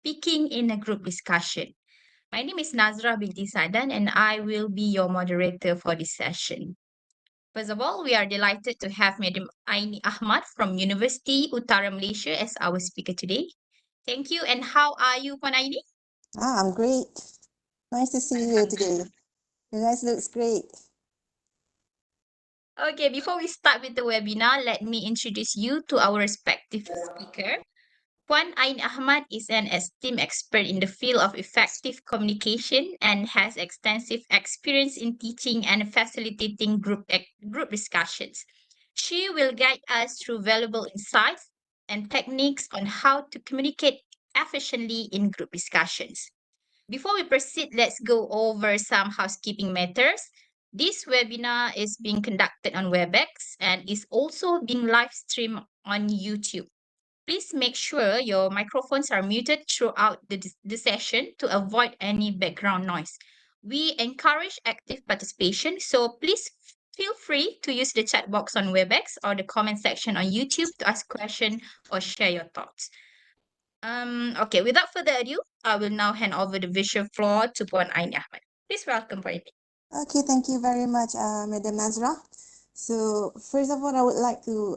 speaking in a group discussion. My name is Nazra Binti Sadan and I will be your moderator for this session. First of all, we are delighted to have Madam Aini Ahmad from Universiti Utara Malaysia as our speaker today. Thank you. And how are you, Puan Aini? I'm great. Nice to see you today. You guys looks great. Okay, before we start with the webinar, let me introduce you to our respective speaker. Puan Ain Ahmad is an esteemed expert in the field of effective communication and has extensive experience in teaching and facilitating group discussions. She will guide us through valuable insights and techniques on how to communicate efficiently in group discussions. Before we proceed, let's go over some housekeeping matters. This webinar is being conducted on WebEx and is also being live streamed on YouTube. Please make sure your microphones are muted throughout the session to avoid any background noise. We encourage active participation, so please feel free to use the chat box on WebEx or the comment section on YouTube to ask questions or share your thoughts. Okay, without further ado, I will now hand over the visual floor to Puan Aini Ahmad. Please welcome Puan Aini. Okay, thank you very much, Madam Nazra. So, first of all, I would like to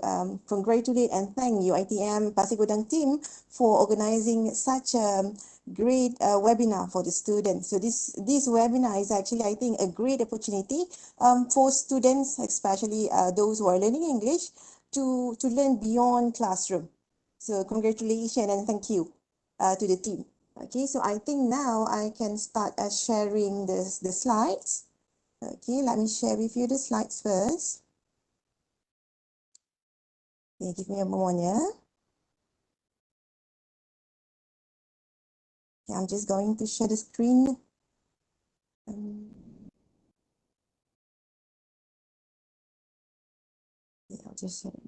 congratulate and thank UiTM Pasir Gudang team for organizing such a great webinar for the students. So, this webinar is actually, I think, a great opportunity for students, especially those who are learning English, to learn beyond classroom. So, congratulations and thank you to the team. Okay, so I think now I can start sharing the slides. Okay, let me share with you the slides first. Okay, give me a moment, yeah. Okay, I'm just going to share the screen. Yeah, I'll just share it.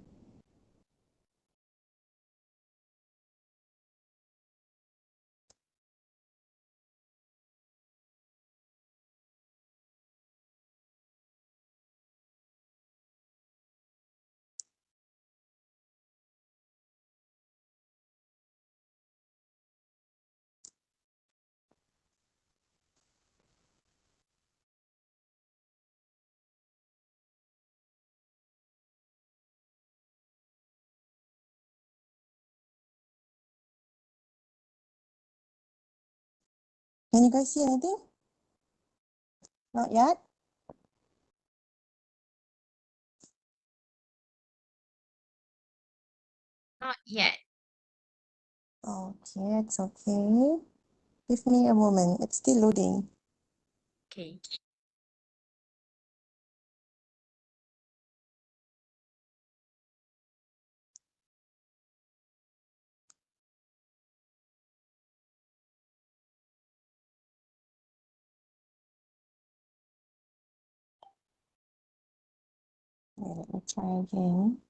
Can you guys see anything? Not yet? Not yet. Okay, it's okay. Give me a moment. It's still loading. Okay. Okay, let me try again.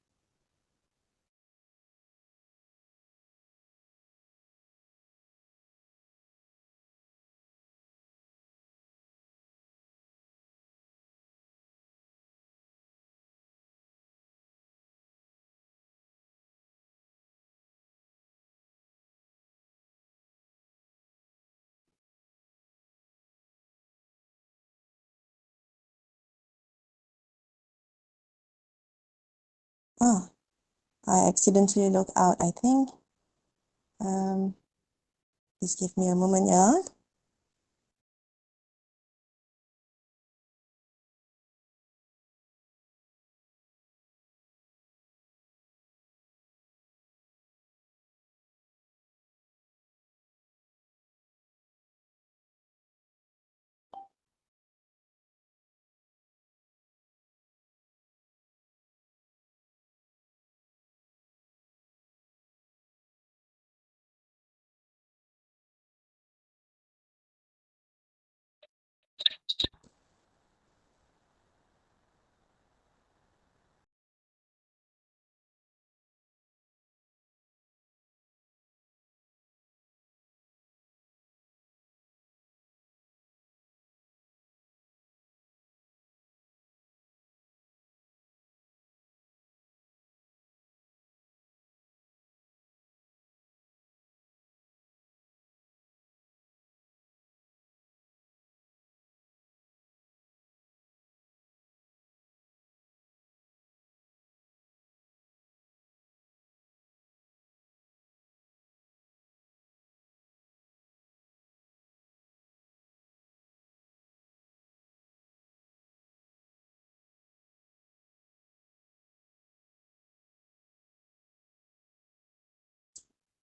Ah, I accidentally logged out, I think. Please give me a moment, yeah.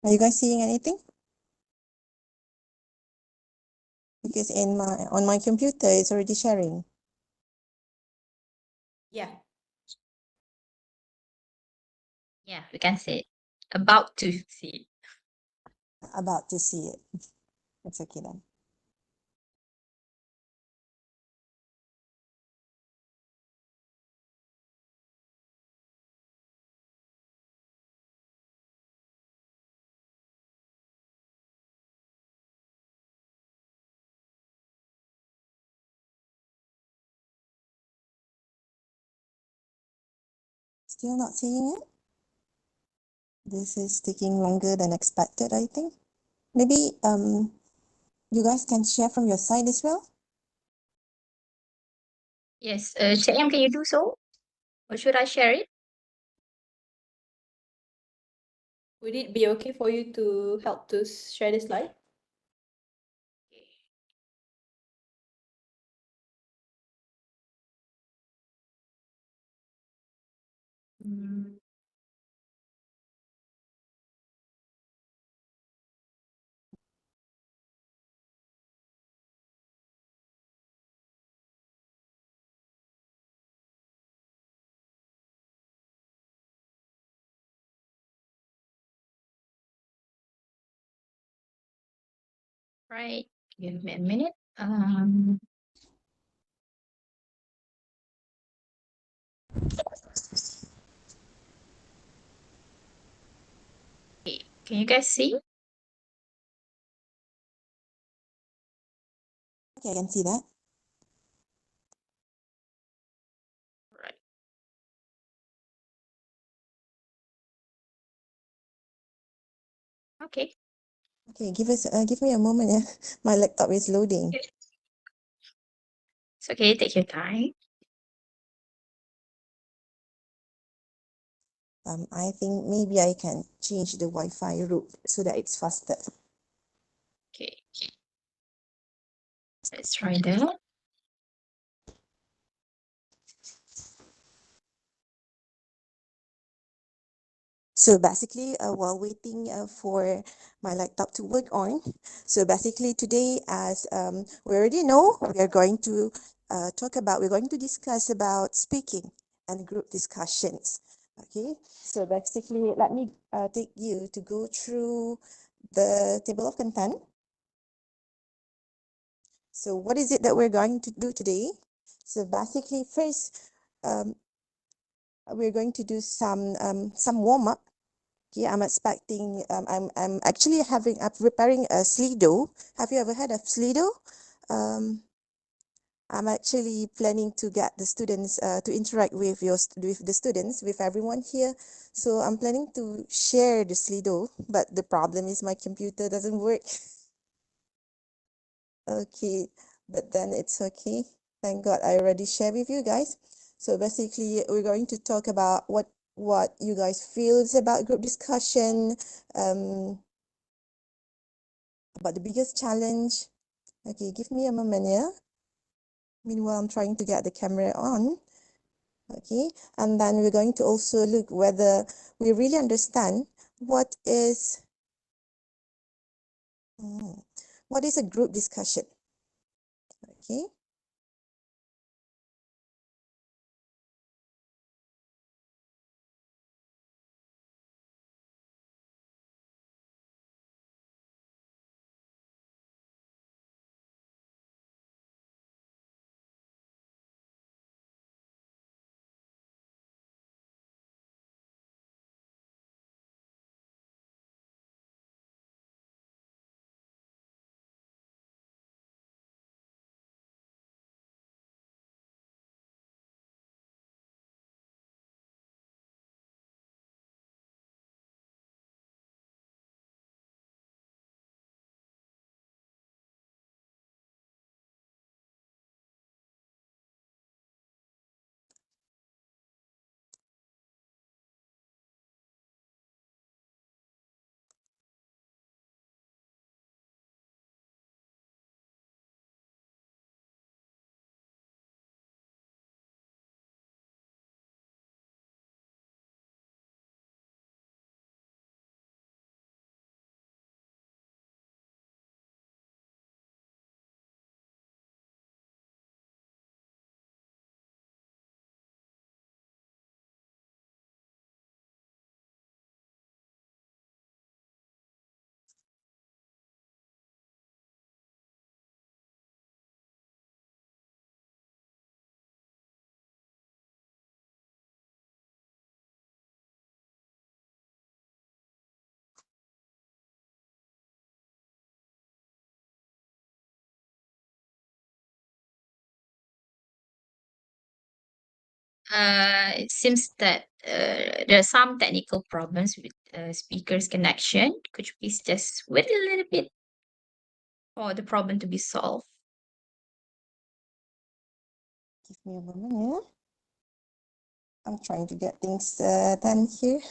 Are you guys seeing anything? Because on my computer, it's already sharing. Yeah. Yeah, we can see it. About to see it. About to see it. It's okay then. Still not seeing it? This is taking longer than expected, I think. Maybe you guys can share from your side as well? Yes, Cik can you do so? Or should I share it? Would it be okay for you to help to share the slide? Mm, right. Give me a minute. Okay. Can you guys see? Okay, I can see that. Right. Okay. Okay, give me a moment. Yeah. My laptop is loading. It's okay. Take your time. I think maybe I can change the Wi-Fi route so that it's faster. Okay. Let's try that. So basically, while waiting for my laptop to work on, so basically today, as we already know, we're going to discuss about speaking and group discussions. Okay, so basically, let me take you to go through the table of content. So what is it that we're going to do today? So basically, first, we're going to do some warm up. Okay, I'm expecting. I'm actually I'm preparing a Slido. Have you ever heard of Slido? I'm actually planning to get the students to interact with with the students, with everyone here. So I'm planning to share the Slido, but the problem is my computer doesn't work. Okay, but then it's okay. Thank God I already shared with you guys. So basically, we're going to talk about what you guys feels about group discussion, about the biggest challenge. Okay, give me a moment, yeah. Meanwhile, I'm trying to get the camera on. Okay, and then we're going to also look whether we really understand what is mm, what is a group discussion. Okay. It seems that there are some technical problems with speaker's connection. Could you please just wait a little bit for the problem to be solved? Give me a moment, yeah. I'm trying to get things done here.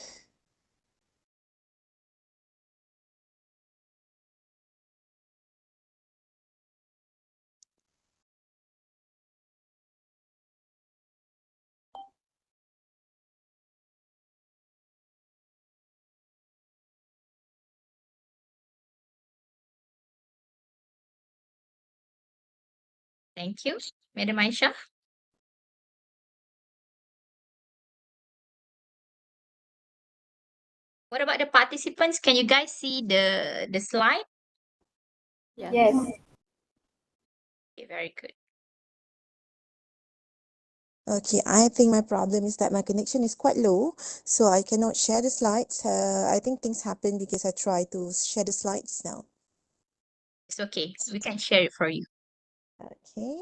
Thank you, Madam Aisha. What about the participants? Can you guys see the slide? Yes. Okay, very good. Okay, I think my problem is that my connection is quite low, so I cannot share the slides. I think things happen because I try to share the slides now. It's okay. We can share it for you. Okay.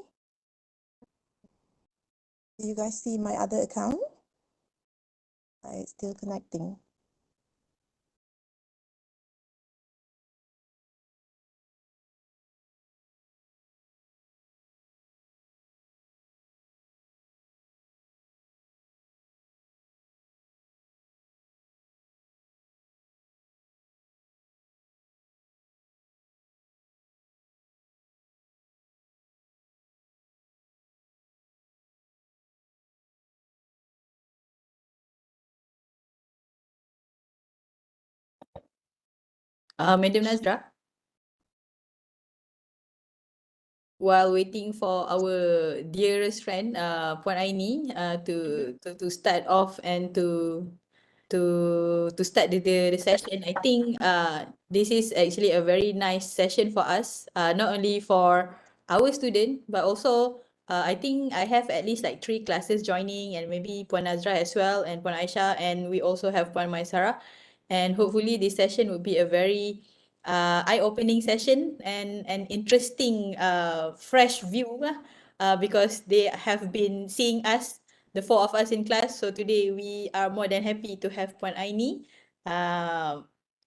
Do you guys see my other account? It's still connecting. Madam Nazra, while waiting for our dearest friend, Puan Aini, to start off and to start the session, I think this is actually a very nice session for us, not only for our student, but also I think I have at least like 3 classes joining, and maybe Puan Nazra as well, and Puan Aisha, and we also have Puan Maisara. And hopefully this session will be a very eye-opening session and an interesting fresh view because they have been seeing us, the 4 of us in class. So today we are more than happy to have Puan Aini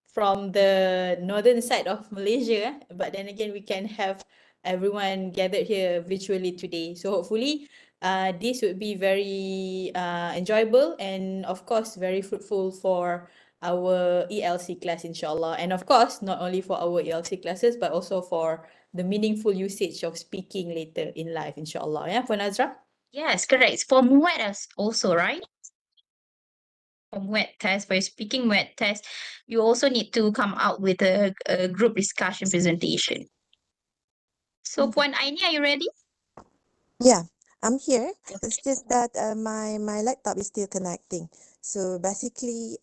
from the northern side of Malaysia. But then again, we can have everyone gathered here virtually today. So hopefully this would be very enjoyable and of course very fruitful for our ELC class, inshallah. And of course, not only for our ELC classes, but also for the meaningful usage of speaking later in life, inshallah. Yeah, Puan Azra? Yes, correct. It's for MUET also, right? For MUET test, for your speaking MUET test, you also need to come out with a group discussion presentation. So, Puan Aini, are you ready? Yeah, I'm here. It's just that my laptop is still connecting. So basically,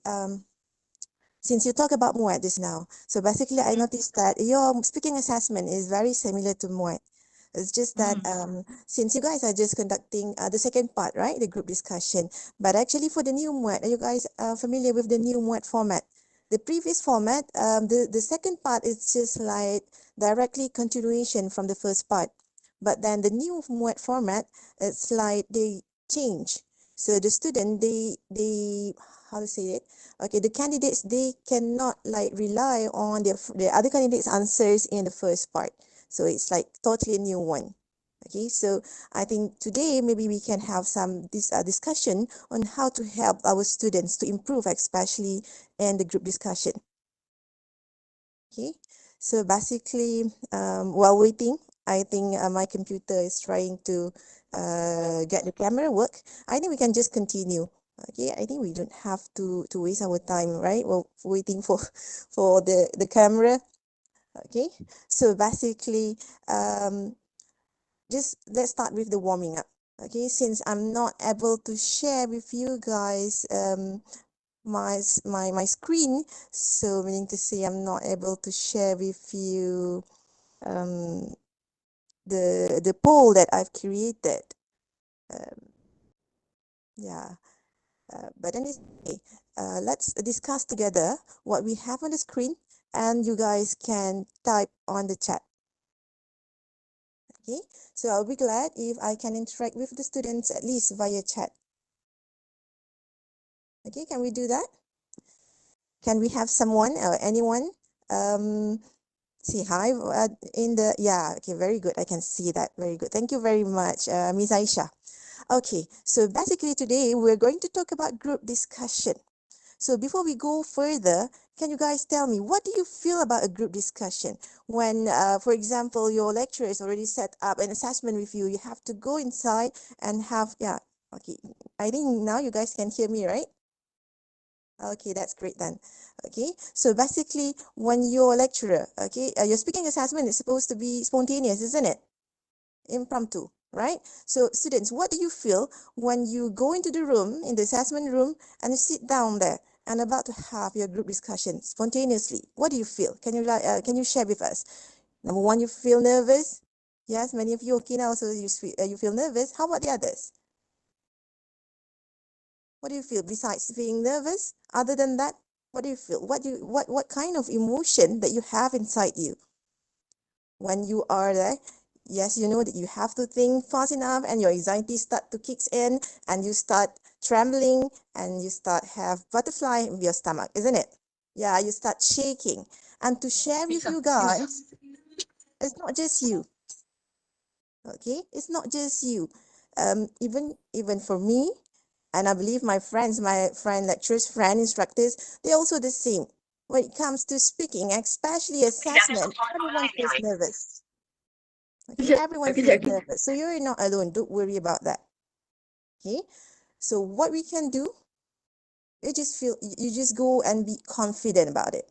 since you talk about MUAT just now, so basically I noticed that your speaking assessment is very similar to MUAT. It's just that since you guys are just conducting the second part, right, the group discussion, but actually for the new MUAT, are you guys familiar with the new MUAT format? The previous format, the second part is just like directly continuation from the first part, but then the new MUAT format, it's like they change. So the student, they how to say it? Okay, the candidates, they cannot like rely on the other candidates' answers in the first part. So it's like totally a new one. Okay, so I think today maybe we can have some discussion on how to help our students to improve, especially in the group discussion. Okay, so basically, while waiting, I think my computer is trying to get the camera work. I think we can just continue. Okay, I think we don't have to waste our time, right? While waiting for for the camera. Okay, so basically, just let's start with the warming up. Okay, since I'm not able to share with you guys my screen, so meaning to say I'm not able to share with you um the poll that I've created. Yeah, but then it's okay. Let's discuss together what we have on the screen, and you guys can type on the chat. Okay, so I'll be glad if I can interact with the students at least via chat. Okay, can we do that? Can we have someone or anyone say hi in the, yeah, okay, very good. I can see that. Very good. Thank you very much, Ms. Aisha. Okay, so basically today we're going to talk about group discussion. So before we go further, can you guys tell me, what do you feel about a group discussion? When, for example, your lecturer has already set up an assessment with you, you have to go inside and have, yeah, okay. I think now you guys can hear me, right? Okay, that's great then. Okay, so basically when your lecturer, okay, your speaking assessment is supposed to be spontaneous, isn't it? Impromptu, right? So students, what do you feel when you go into the room, in the assessment room, and you sit down there and about to have your group discussion spontaneously? What do you feel? Can you share with us? Number one, you feel nervous. Yes, many of you, okay, now also you feel nervous. How about the others? What do you feel besides feeling nervous? Other than that, what do you feel? What kind of emotion that you have inside you when you are there? Yes, you know that you have to think fast enough and your anxiety start to kicks in and you start trembling and you start have butterfly in your stomach, isn't it? Yeah, you start shaking. And to share with you guys, it's not just you, okay? It's not just you. Even for me, and I believe my friends, my friend lecturers, friend instructors, they're also the same. When it comes to speaking, especially assessment, everyone feels nervous. Okay, everyone feels nervous. So you're not alone. Don't worry about that. Okay. So what we can do, you just go and be confident about it.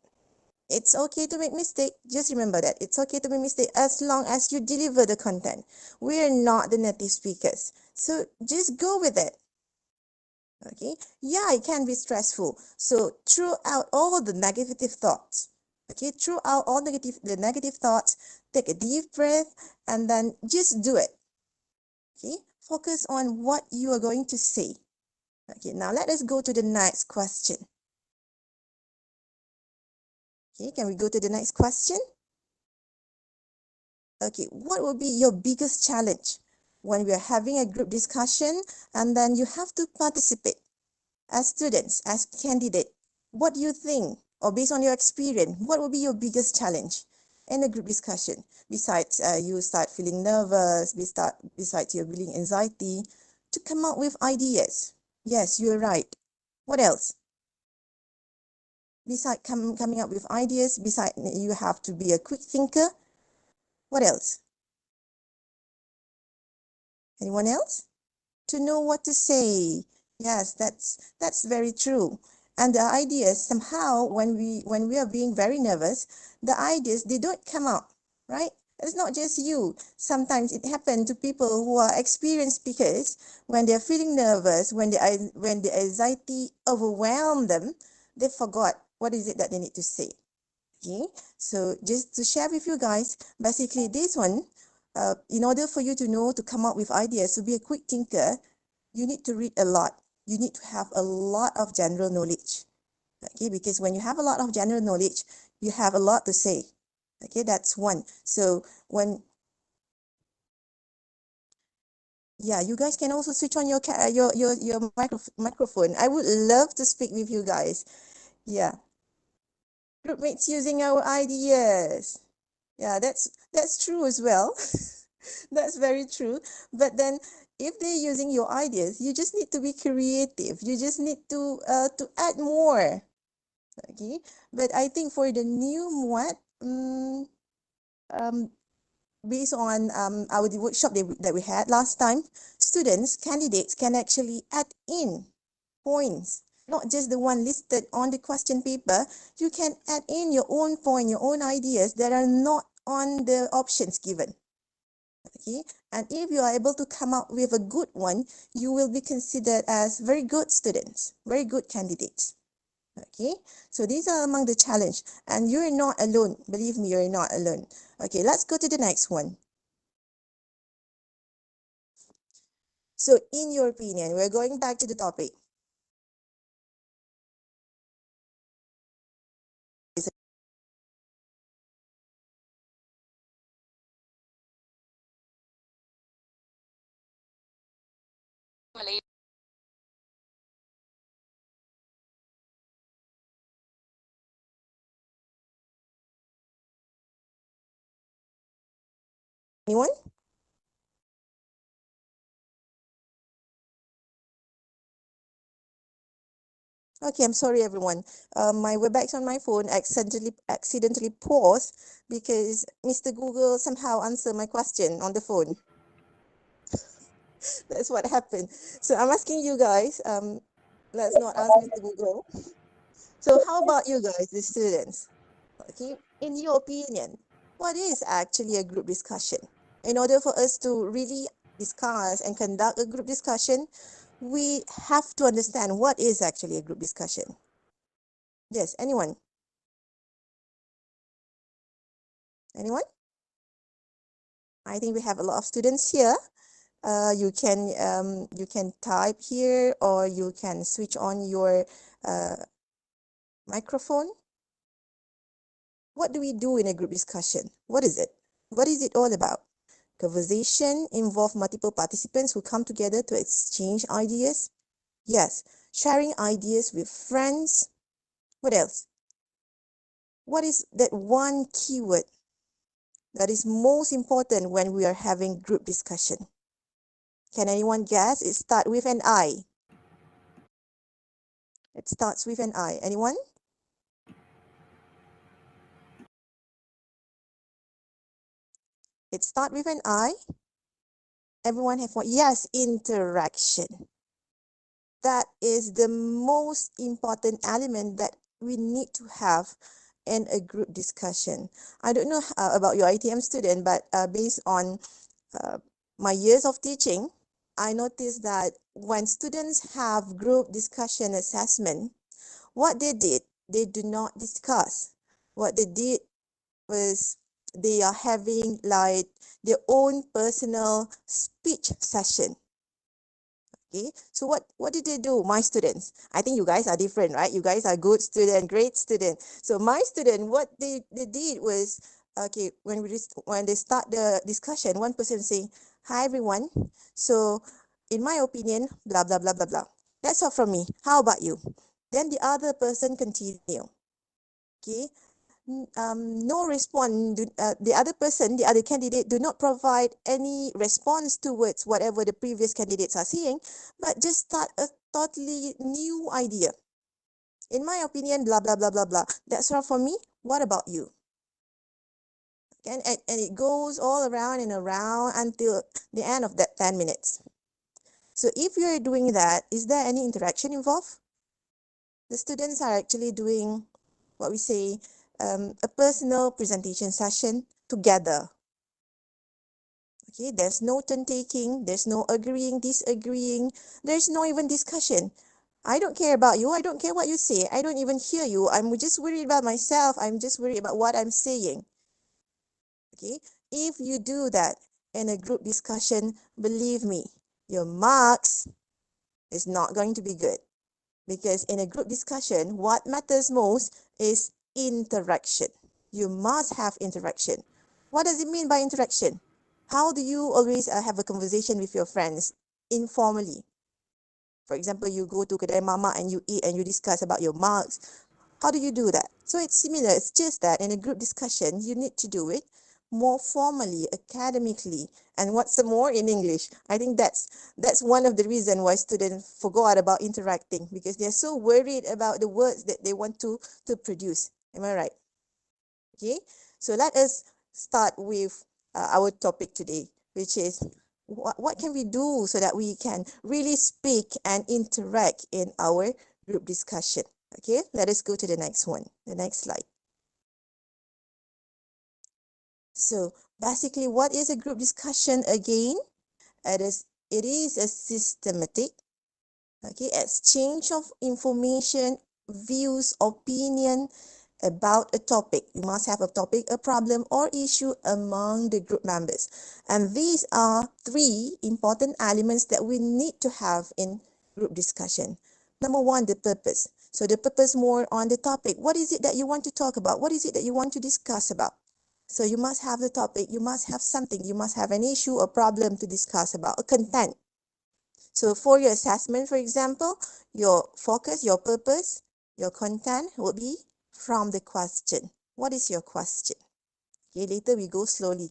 It's okay to make mistake. Just remember that it's okay to make mistake as long as you deliver the content. We're not the native speakers. So just go with it. Okay, yeah, it can be stressful. So throw out all the negative thoughts. Okay, throw out all the negative thoughts, take a deep breath, and then just do it. Okay, focus on what you are going to say. Okay, now let us go to the next question. Okay, can we go to the next question? Okay, what will be your biggest challenge when we are having a group discussion and then you have to participate? As students, as candidate, what do you think, or based on your experience, what will be your biggest challenge in a group discussion? Besides, you start feeling nervous, besides you're feeling anxiety, to come up with ideas. Yes, you're right. What else? Besides coming up with ideas, besides you have to be a quick thinker. What else? Anyone else? To know what to say. Yes, that's very true. And the ideas somehow when we are being very nervous, the ideas they don't come out, right? It's not just you. Sometimes it happens to people who are experienced speakers when they're feeling nervous, when the anxiety overwhelmed them, they forgot what is it that they need to say. Okay, so just to share with you guys, basically this one, in order for you to know to come up with ideas, to be a quick thinker, you need to read a lot. You need to have a lot of general knowledge. Okay, because when you have a lot of general knowledge, you have a lot to say. Okay, that's one. So yeah, you guys can also switch on your microphone. I would love to speak with you guys. Yeah, group mates using our ideas. Yeah, that's true as well. That's very true. But then if they're using your ideas, you just need to be creative. You just need to add more. Okay. But I think for the new what um based on our the workshop that we had last time, students, candidates can actually add in points, not just the one listed on the question paper. You can add in your own point, your own ideas that are not on the options given. Okay, and if you are able to come up with a good one, you will be considered as very good students, very good candidates. Okay, so these are among the challenge, and you're not alone. Believe me, you're not alone. Okay, let's go to the next one. So in your opinion, we're going back to the topic. Anyone? Okay, I'm sorry everyone. My Webex on my phone accidentally paused because Mr. Google somehow answered my question on the phone. That's what happened. So I'm asking you guys, let's not ask Mr. Google. So how about you guys, the students? Okay, in your opinion, what is actually a group discussion? In order for us to really discuss and conduct a group discussion, we have to understand what is actually a group discussion. Yes, anyone? Anyone? I think we have a lot of students here. You can type here, or you can switch on your microphone. What do we do in a group discussion? What is it? What is it all about? Conversation involve multiple participants who come together to exchange ideas. Yes, sharing ideas with friends. What else? What is that one keyword that is most important when we are having group discussion? Can anyone guess? It starts with an I. It starts with an I. Anyone? It starts with an I. Everyone have one? Yes, interaction. That is the most important element that we need to have in a group discussion. I don't know about your ITM student, but based on uh, my years of teaching, I noticed that when students have group discussion assessment, what they did, they do not discuss. What they did was they are having like their own personal speech session. Okay, so what did they do, my students? I think you guys are different, right? You guys are good student, great student. So my student, what they did was, okay, when they start the discussion, one person say, "Hi everyone. So in my opinion, blah blah blah blah blah. That's all from me. How about you?" Then the other person continue. Okay, no response. The other person, the other candidate, do not provide any response towards whatever the previous candidates are saying, but just start a totally new idea. In my opinion, blah, blah, blah, blah, blah. That's all for me. What about you? And it goes all around and around until the end of that 10 minutes. So if you're doing that, is there any interaction involved? The students are actually doing what we say, a personal presentation session together. Okay, there's no turn taking, there's no agreeing, disagreeing, there's no even discussion. I don't care about you, I don't care what you say, I don't even hear you, I'm just worried about myself, I'm just worried about what I'm saying. Okay, if you do that in a group discussion, believe me, your marks is not going to be good. Because in a group discussion, what matters most is interaction. You must have interaction. What does it mean by interaction? How do you always have a conversation with your friends informally? For example, you go to kedai mama and you eat and you discuss about your marks. How do you do that? So it's similar. It's just that in a group discussion, you need to do it more formally, academically, and what's more in English. I think that's one of the reasons why students forgot about interacting, because they're so worried about the words that they want to produce. Am I right? Okay, so let us start with our topic today, which is what can we do so that we can really speak and interact in our group discussion. Okay, let us go to the next one, the next slide. So basically, what is a group discussion again? It is a systematic, okay, exchange of information, views, opinion about a topic. You must have a topic, a problem, or issue among the group members. And these are three important elements that we need to have in group discussion. Number one, the purpose. So the purpose more on the topic. What is it that you want to talk about? What is it that you want to discuss about? So you must have the topic, you must have something, you must have an issue or problem to discuss about, a content. So for your assessment, for example, your focus, your purpose, your content will be from the question. What is your question? Okay, later we go slowly.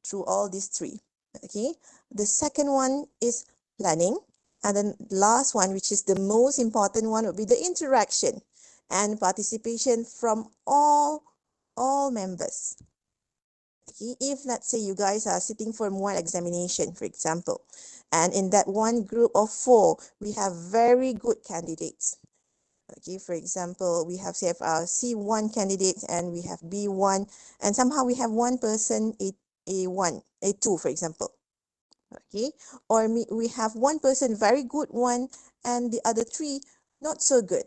through all these three. Okay, the second one is planning, and then last one, which is the most important one, would be the interaction and participation from all members. Okay, if let's say you guys are sitting for one examination, for example, and in that one group of 4, we have very good candidates. Okay, for example, we have C1 candidates and we have B1, and somehow we have one person A1, A2, for example. Okay, or we have one person very good one and the other 3 not so good.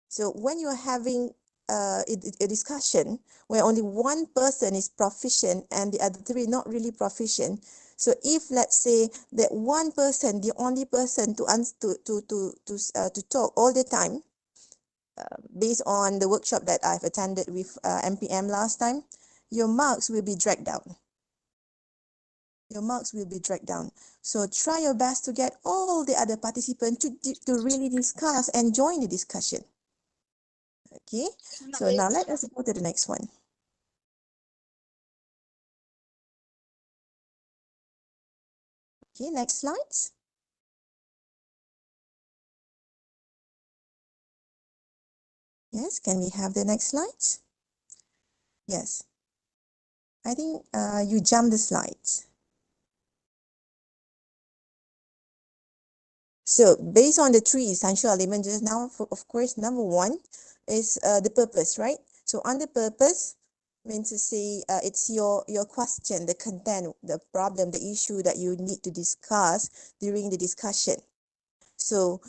So when you're having a discussion where only one person is proficient and the other 3 not really proficient, so if let's say that one person, the only person to talk all the time, based on the workshop that I've attended with MPM last time, your marks will be dragged down. Your marks will be dragged down. So try your best to get all the other participants to really discuss and join the discussion. Okay, so now let us go to the next one. Okay, next slides. Yes, can we have the next slides? Yes. I think you jumped the slides. So based on the 3 essential elements just now, of course, number 1 is the purpose, right? So under purpose means to say it's your question, the content, the problem, the issue that you need to discuss during the discussion. So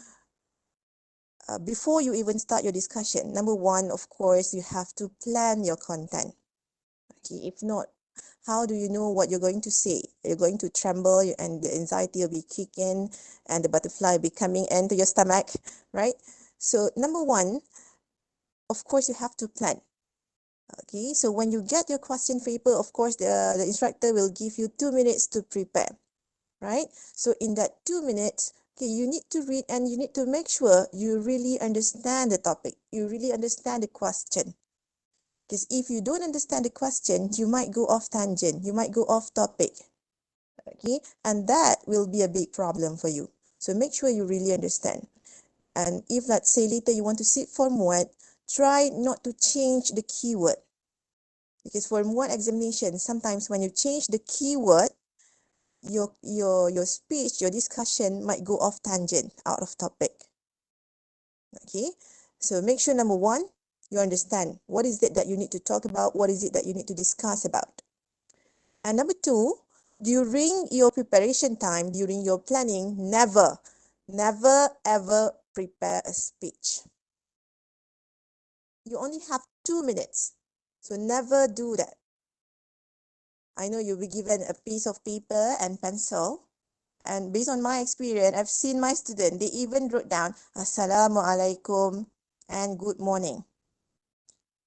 before you even start your discussion, number 1, of course, you have to plan your content. Okay, if not, how do you know what you're going to say? You're going to tremble and the anxiety will be kicking and the butterfly will be coming into your stomach, right? So number 1, of course, you have to plan. Okay, so when you get your question paper, of course, the instructor will give you 2 minutes to prepare, right? So in that 2 minutes, okay, you need to read and you need to make sure you really understand the topic. You really understand the question. Because if you don't understand the question, you might go off tangent, you might go off topic, okay? And that will be a big problem for you. So make sure you really understand. And if let's say later you want to sit Form 1, try not to change the keyword. Because Form 1 examination, sometimes when you change the keyword, your speech, your discussion might go off tangent, out of topic. Okay? So make sure number 1, you understand what is it that you need to talk about, what is it that you need to discuss about. And number 2, during your preparation time, during your planning, never ever prepare a speech. You only have 2 minutes. So never do that. I know you'll be given a piece of paper and pencil. And based on my experience, I've seen my student, they even wrote down Assalamualaikum and good morning.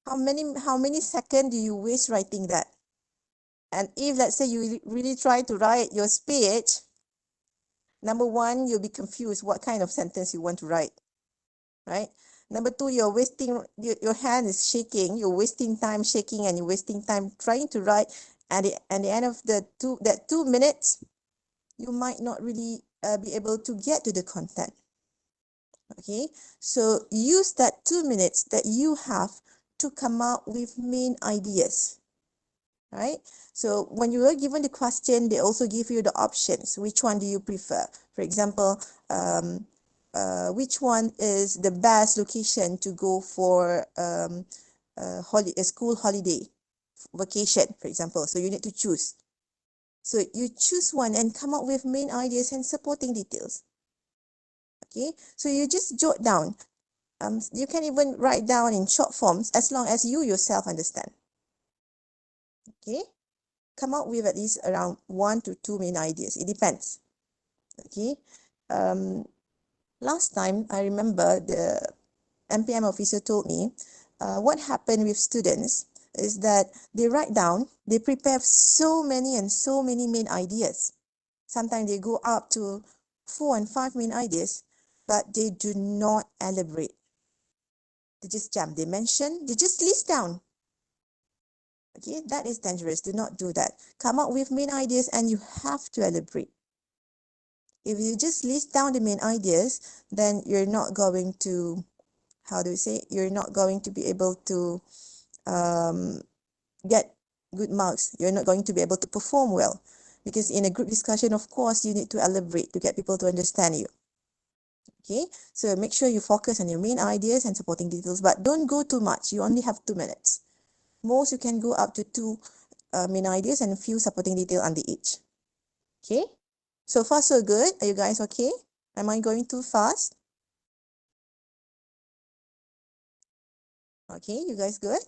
How many seconds do you waste writing that? And if let's say you really try to write your speech, number 1, you'll be confused what kind of sentence you want to write, right? Number 2, you're wasting, your hand is shaking, you're wasting time shaking and you're wasting time trying to write. And at the end of that 2 minutes, you might not really be able to get to the content. Okay, so use that 2 minutes that you have to come up with main ideas, right? So when you are given the question, they also give you the options. Which one do you prefer? For example, which one is the best location to go for a school holiday, vacation, for example. So you need to choose. So you choose one and come up with main ideas and supporting details. Okay, so you just jot down. You can even write down in short forms as long as you yourself understand. Okay, come up with at least around 1 to 2 main ideas. It depends. Okay, last time I remember the MPM officer told me what happened with students is that they write down, they prepare so many main ideas. Sometimes they go up to 4 and 5 main ideas, but they do not elaborate. They just jump, they mention, they just list down. Okay, that is dangerous. Do not do that. Come up with main ideas and you have to elaborate. If you just list down the main ideas, then you're not going to, how do you say, you're not going to be able to get good marks. You're not going to be able to perform well. Because in a group discussion, of course, you need to elaborate to get people to understand you. Okay, so make sure you focus on your main ideas and supporting details, but don't go too much. You only have 2 minutes. Most you can go up to 2 main ideas and a few supporting detail under each. Okay, so far so good. Are you guys okay? Am I going too fast? Okay, you guys good?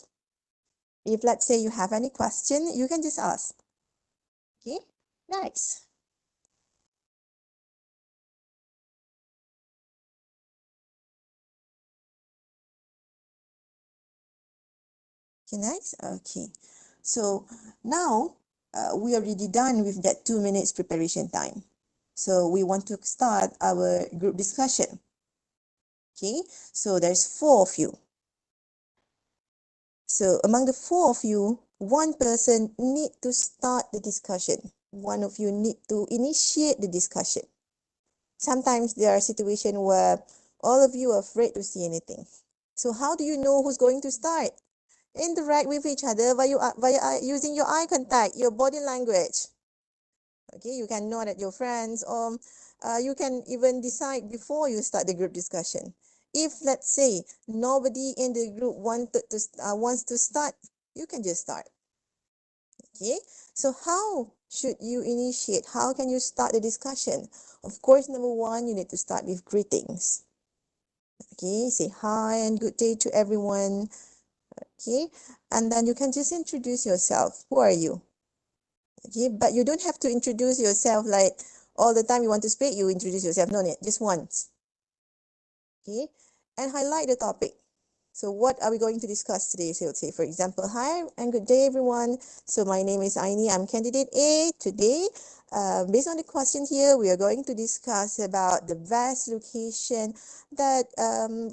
If let's say you have any question, you can just ask. Okay, next. Okay, next. Okay, so now we are already done with that 2 minutes preparation time. So we want to start our group discussion. Okay, so there's 4 of you. So among the 4 of you, one person need to start the discussion. One of you need to initiate the discussion. Sometimes there are situations where all of you are afraid to say anything. So how do you know who's going to start? Interact with each other via using your eye contact, your body language. Okay, you can nod at your friends, or you can even decide before you start the group discussion. If let's say nobody in the group wants to start, you can just start. Okay, so how should you initiate? How can you start the discussion? Of course, number 1, you need to start with greetings. Okay, say hi and good day to everyone. Okay, and then you can just introduce yourself. Who are you? Okay, but you don't have to introduce yourself like all the time you want to speak, you introduce yourself. No need, just once. Okay, and highlight the topic. So what are we going to discuss today? So say, for example, hi and good day, everyone. So my name is Aini. I'm candidate A. Today, based on the question here, we are going to discuss about the best location that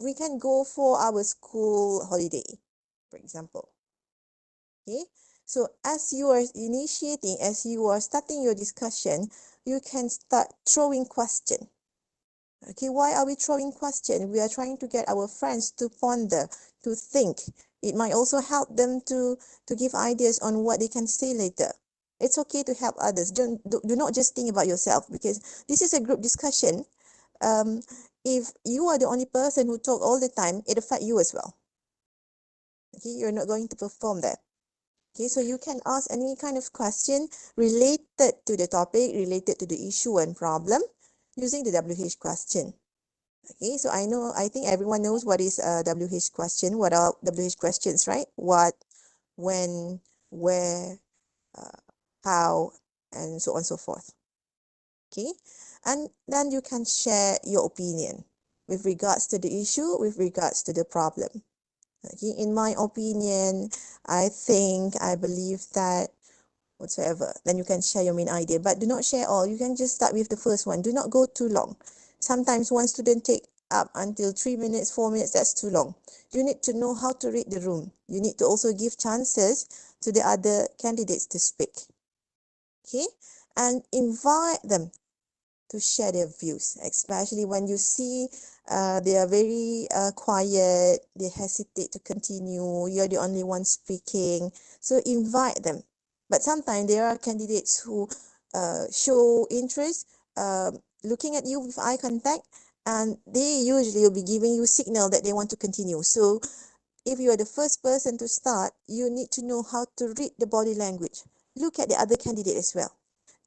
we can go for our school holiday, for example. Okay, so as you are initiating, as you are starting your discussion, you can start throwing question. Okay, why are we throwing question? We are trying to get our friends to ponder, to think. It might also help them to give ideas on what they can say later. It's okay to help others. Do not just think about yourself, because this is a group discussion. If you are the only person who talk all the time, it affects you as well. Okay, you're not going to perform that. Okay, so you can ask any kind of question related to the topic, related to the issue and problem, using the WH question. Okay, so I think everyone knows what is a WH question. What are WH questions, right? What, when, where, how, and so on and so forth. Okay, and then you can share your opinion with regards to the issue, with regards to the problem. Okay, in my opinion, I believe that whatsoever. Then you can share your main idea, but do not share all. You can just start with the first one. Do not go too long. Sometimes one student take up until 3 minutes, 4 minutes. That's too long. You need to know how to read the room. You need to also give chances to the other candidates to speak. Okay, and invite them to share their views, especially when you see they are very quiet, they hesitate to continue, you're the only one speaking. So invite them. But sometimes there are candidates who show interest, looking at you with eye contact, and they usually will be giving you signal that they want to continue. So if you are the first person to start, you need to know how to read the body language. Look at the other candidate as well.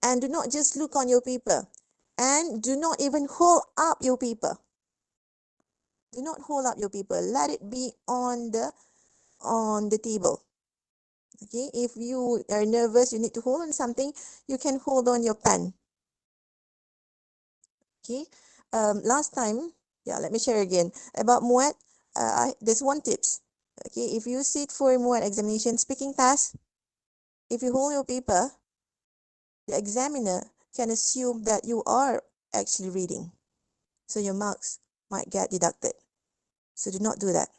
And do not just look on your paper. And do not even hold up your paper. Do not hold up your paper. Let it be on the table. Okay, if you are nervous, you need to hold on something, you can hold on your pen. Okay, last time, let me share again about MUAT. There's one tips. Okay, if you sit for a MUAT examination speaking test, if you hold your paper, the examiner can assume that you are actually reading. So your marks might get deducted. So do not do that.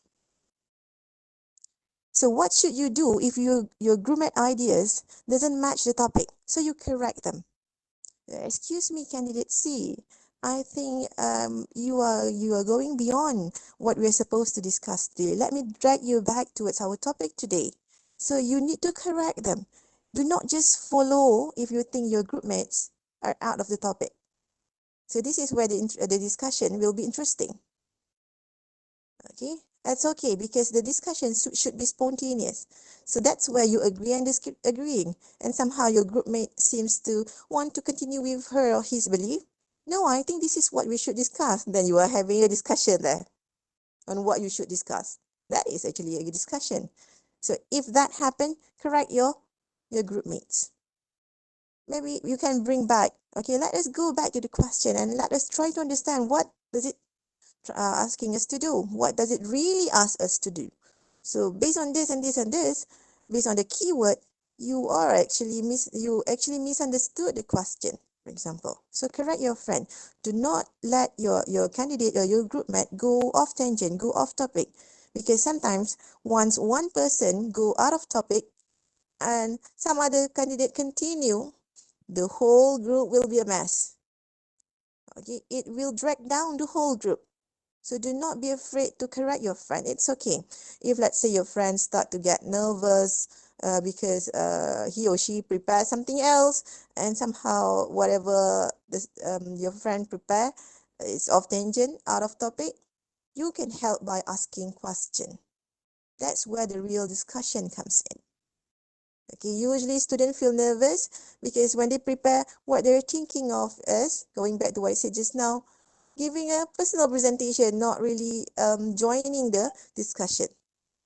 So what should you do if your groupmate ideas doesn't match the topic? So you correct them. Excuse me, candidate C. I think you are going beyond what we're supposed to discuss today. Let me drag you back towards our topic today. So you need to correct them. Do not just follow if you think your group mates are out of the topic. So this is where the discussion will be interesting. Okay, that's okay because the discussion should be spontaneous. So that's where you agree and agreeing, and somehow your group mate seems to want to continue with her or his belief. No, I think this is what we should discuss. Then you are having a discussion there on what you should discuss. That is actually a discussion. So if that happened, correct your group mates. Maybe you can bring back. Okay, let us go back to the question and let us try to understand what does it asking us to do. What does it really ask us to do? So based on this and this and this, based on the keyword, you actually misunderstood the question, for example. So correct your friend. Do not let your candidate or your group mate go off tangent, go off topic. Because sometimes once one person go out of topic and some other candidate continue, the whole group will be a mess. Okay, it will drag down the whole group. So do not be afraid to correct your friend. It's okay. If let's say your friend start to get nervous because he or she prepared something else and somehow whatever your friend prepare is off tangent, out of topic, you can help by asking question. That's where the real discussion comes in. Okay, usually students feel nervous because when they prepare, what they're thinking of is, going back to what I said just now, giving a personal presentation, not really joining the discussion.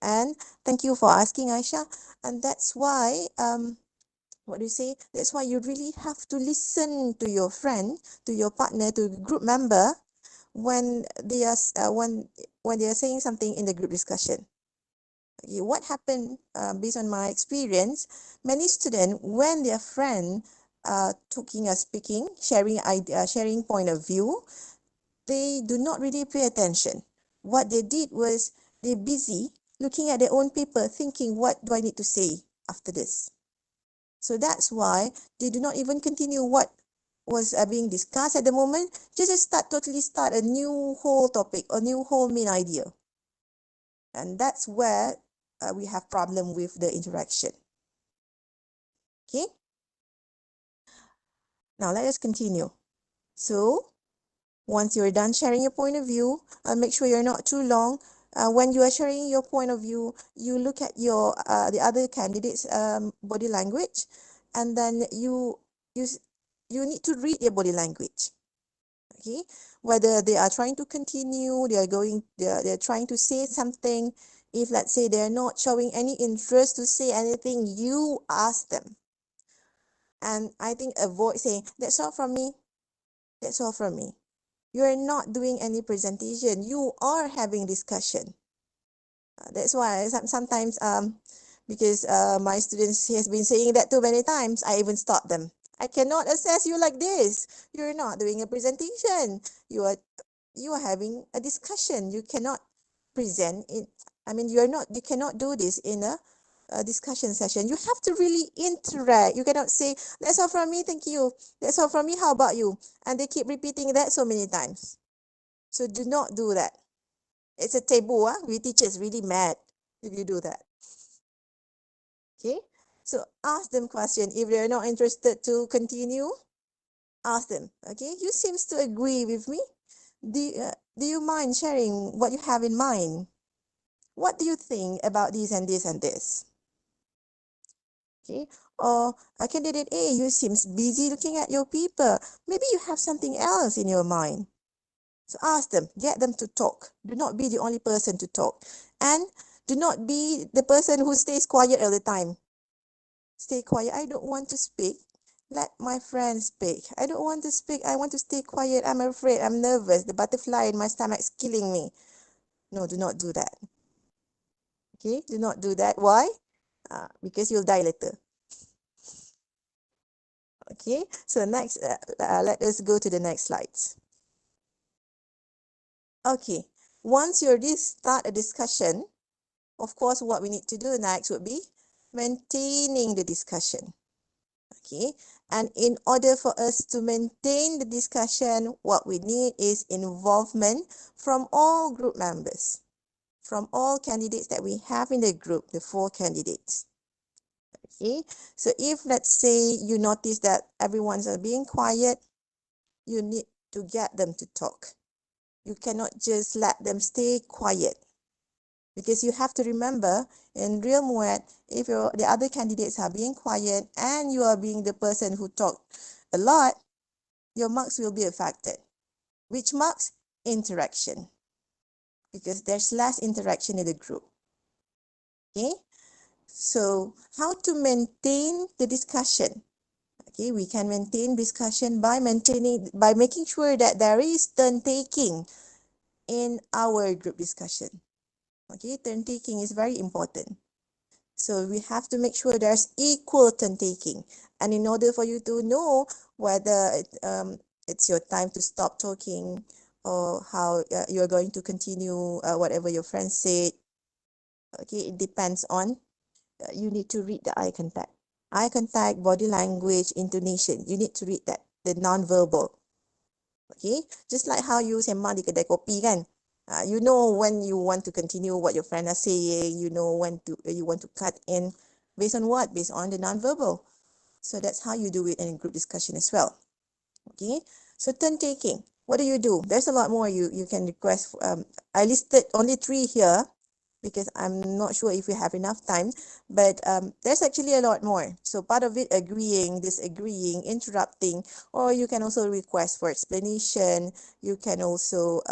And thank you for asking, Aisha. And that's why, what do you say? That's why you really have to listen to your friend, to your partner, to group member when they are when they are saying something in the group discussion. Okay, what happened based on my experience, many students, when their friend speaking, sharing point of view, they do not really pay attention. What they did was they're busy looking at their own paper, thinking, what do I need to say after this? So that's why they do not even continue what was being discussed at the moment. Just totally start a new whole topic, a new whole main idea. And that's where we have problem with the interaction. Okay. Now let us continue. So once you're done sharing your point of view, make sure you're not too long. When you are sharing your point of view, you look at your the other candidates' body language, and then you need to read their body language. Okay, whether they are trying to continue, they're trying to say something. If let's say they're not showing any interest to say anything, you ask them. And I think avoid saying, "That's all from me. That's all from me." You are not doing any presentation. You are having discussion. That's why sometimes because my students has been saying that too many times, I even stop them. I cannot assess you like this. You're not doing a presentation. You are having a discussion. You cannot present it. I mean, you cannot do this in a discussion session. You have to really interact. You cannot say, "That's all from me, thank you. That's all from me, how about you?" And they keep repeating that so many times. So do not do that. It's a taboo. We teachers really mad if you do that. Okay. So ask them question. If they're not interested to continue, ask them. Okay. You seems to agree with me. Do you mind sharing what you have in mind? What do you think about this and this and this? Okay. Or candidate A, you seems busy looking at your paper. Maybe you have something else in your mind. So ask them, get them to talk. Do not be the only person to talk. And do not be the person who stays quiet all the time. Stay quiet. I don't want to speak. Let my friend speak. I don't want to speak. I want to stay quiet. I'm afraid. I'm nervous. The butterfly in my stomach is killing me. No, do not do that. Okay, do not do that. Why? Because you'll die later. Okay, so next, let us go to the next slides. Okay, once you already start a discussion, Of course, what we need to do next would be maintaining the discussion. Okay, and in order for us to maintain the discussion, what we need is involvement from all group members, from all candidates that we have in the group, the 4 candidates. Okay, so if let's say you notice that everyone's being quiet, you need to get them to talk. You cannot just let them stay quiet. Because you have to remember, in real muat, if the other candidates are being quiet and you are being the person who talk a lot, your marks will be affected. Which marks? Interaction. Because there's less interaction in the group. Okay? So, how to maintain the discussion? Okay, we can maintain discussion by making sure that there is turn taking in our group discussion. Okay, turn taking is very important. So we have to make sure there's equal turn taking. And in order for you to know whether it's your time to stop talking or how you're going to continue whatever your friends said, okay, it depends on, you need to read the eye contact. Eye contact, body language, intonation. You need to read that, the non-verbal. Okay, just like how you sembang di kedai kopi kan. You know when you want to continue what your friend are saying, you know when you want to cut in. Based on what? Based on the non-verbal. So that's how you do it in group discussion as well. Okay, so turn taking. What do? There's a lot more you can request. I listed only 3 here because I'm not sure if we have enough time, but there's actually a lot more. So part of it, agreeing, disagreeing, interrupting, or you can also request for explanation. You can also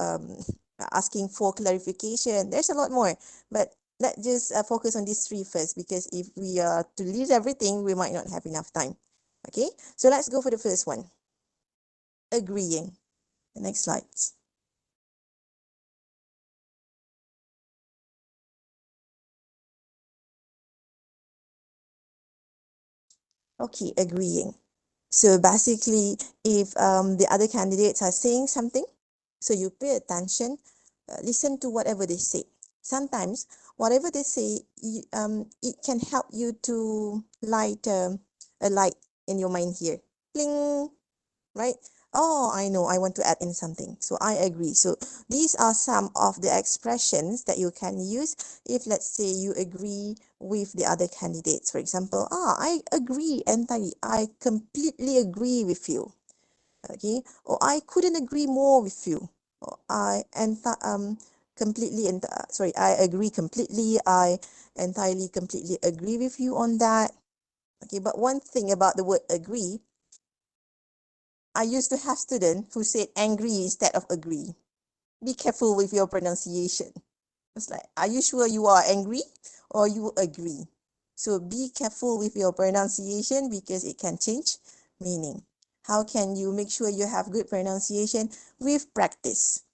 asking for clarification. There's a lot more, but let's just focus on these 3 first, because if we are to list everything, we might not have enough time. Okay, so let's go for the first one. Agreeing. The next slides. Okay, agreeing. So basically, if the other candidates are saying something, so you pay attention, listen to whatever they say. Sometimes, whatever they say, it can help you to light a light in your mind here. Bling, right? Oh, I know, I want to add in something. So I agree. So these are some of the expressions that you can use if, let's say, you agree with the other candidates. For example, I agree entirely. I completely agree with you. Okay? Or I couldn't agree more with you. Or I agree completely. I entirely completely agree with you on that. Okay, but one thing about the word agree, I used to have students who said angry instead of agree. Be careful with your pronunciation. It's like, are you sure you are angry or you agree? So be careful with your pronunciation because it can change meaning. How can you make sure you have good pronunciation? With practice.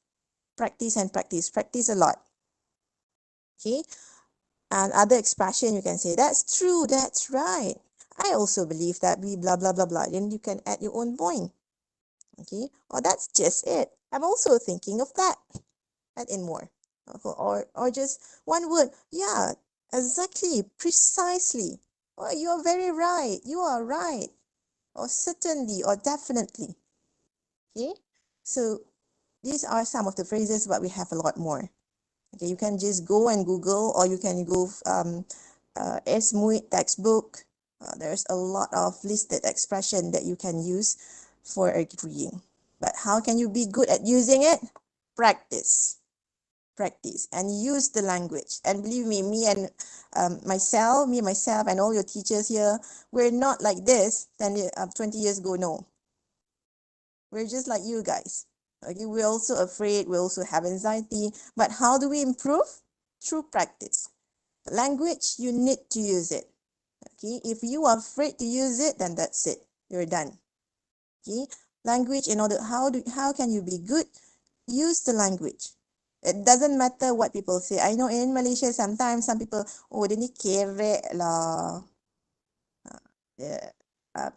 Practice and practice. Practice a lot. Okay? And other expression, you can say, that's true, that's right. I also believe that we blah, blah, blah, blah. Then you can add your own point. Okay, or that's just it. I'm also thinking of that. Add in more. Or just one word. Yeah, exactly, precisely. Or you are very right. You are right. Or certainly, or definitely. Okay, so these are some of the phrases, but we have a lot more. Okay, you can just go and Google, or you can go SMUIT textbook. There's a lot of listed expression that you can use for agreeing. But how can you be good at using it? Practice. Practice and use the language. And believe me, myself, and all your teachers here, we're not like this 20 years ago, no. We're just like you guys. Okay, we're also afraid, we also have anxiety. But how do we improve? Through practice. Language, you need to use it. Okay, if you are afraid to use it, then that's it. You're done. Okay, language, how can you be good? Use the language. It doesn't matter what people say. I know in Malaysia, sometimes some people, oh, dia ni kerek lah. Yeah,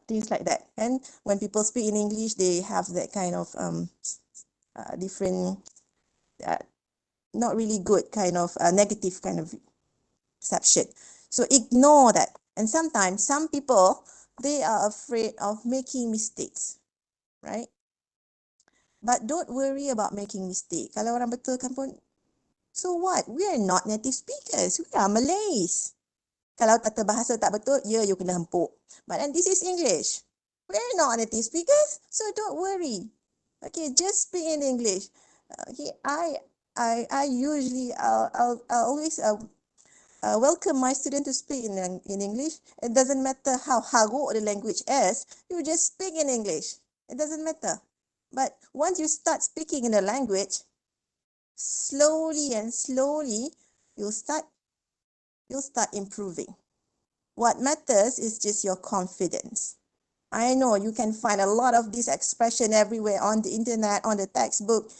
things like that. And when people speak in English, they have that kind of different, not really good kind of negative kind of perception. So ignore that. And sometimes some people, they are afraid of making mistakes, right? But don't worry about making mistake. Kalau orang betulkan pun, so what? We are not native speakers. We are Malays. Kalau kata bahasa tak betul, you kena hempuk. But then this is English. We're not native speakers, so don't worry. Okay, just speak in English. Okay, I usually I'll always welcome my student to speak in English. It doesn't matter how hago the language is. You just speak in English. It doesn't matter. But once you start speaking in the language, slowly and slowly, you'll start improving. What matters is just your confidence. I know you can find a lot of this expression everywhere on the internet, on the textbook,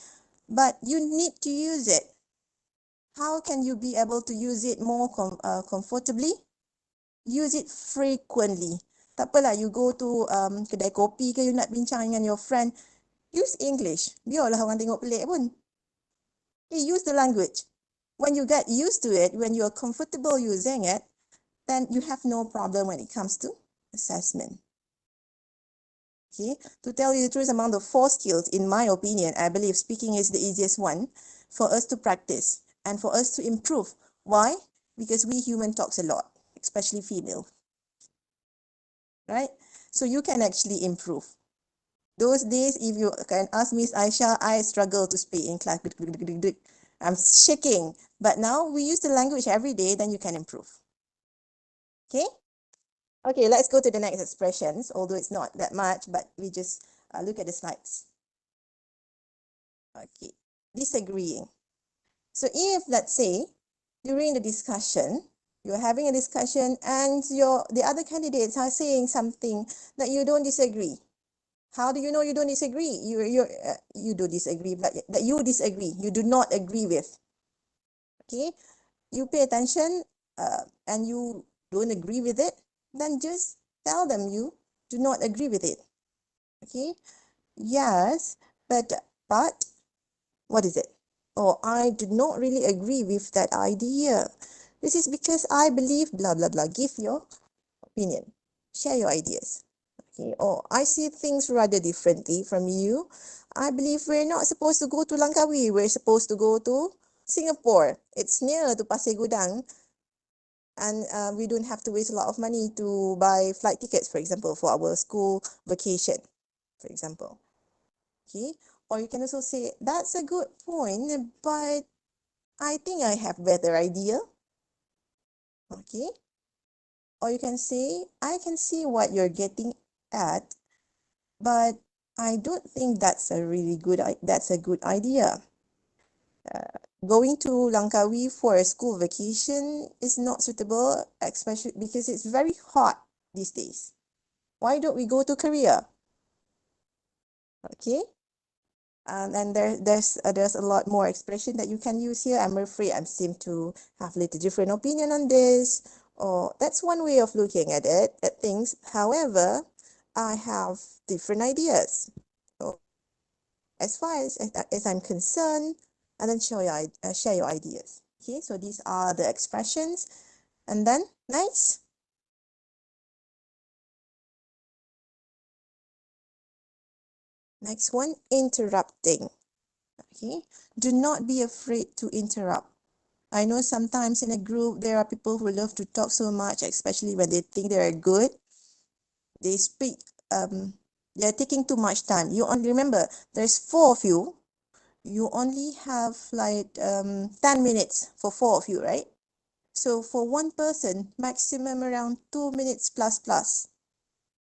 but you need to use it. How can you be able to use it more comfortably? Use it frequently. Tak apalah, you go to kedai kopi ke, you nak bincang dengan your friend, use English. Biarlah orang tengok pelik pun. Okay, use the language. When you get used to it, when you are comfortable using it, then you have no problem when it comes to assessment. Okay, to tell you the truth, among the 4 skills, in my opinion, I believe speaking is the easiest one for us to practice and for us to improve. Why? Because we human talks a lot, especially female. Right? So you can actually improve. Those days, if you can ask Miss Aisha, I struggle to speak in class. I'm shaking. But now we use the language every day, then you can improve. Okay? Okay, let's go to the next expressions, although it's not that much, but we just look at the slides. Okay, disagreeing. So if, let's say, during the discussion, you're having a discussion and the other candidates are saying something that you don't disagree. How do you know you don't disagree? You do disagree, but that you disagree, you do not agree with. Okay, you pay attention and you don't agree with it, then just tell them you do not agree with it. Okay, yes, but what is it? Oh, I do not really agree with that idea. This is because I believe blah blah blah. Give your opinion, share your ideas. Okay, or I see things rather differently from you. I believe we're not supposed to go to Langkawi. We're supposed to go to Singapore. It's near to Pasir Gudang, and we don't have to waste a lot of money to buy flight tickets, for example, for our school vacation, for example. Okay, or you can also say, that's a good point, but I think I have better idea. Okay, or you can say, I can see what you're getting at, but I don't think that's a good idea. Going to Langkawi for a school vacation is not suitable, especially because it's very hot these days. Why don't we go to Korea? Okay. And there's a lot more expression that you can use here. I'm afraid I seem to have a little different opinion on this. Or that's one way of looking at things. However, I have different ideas. So as far as I'm concerned, and then share your ideas. Okay, so these are the expressions. And then next. Next one, interrupting. Okay, do not be afraid to interrupt. I know sometimes in a group, there are people who love to talk so much, especially when they think they're good. They speak, they're taking too much time. You only remember, there's 4 of you. You only have like 10 minutes for 4 of you, right? So for one person, maximum around 2 minutes plus.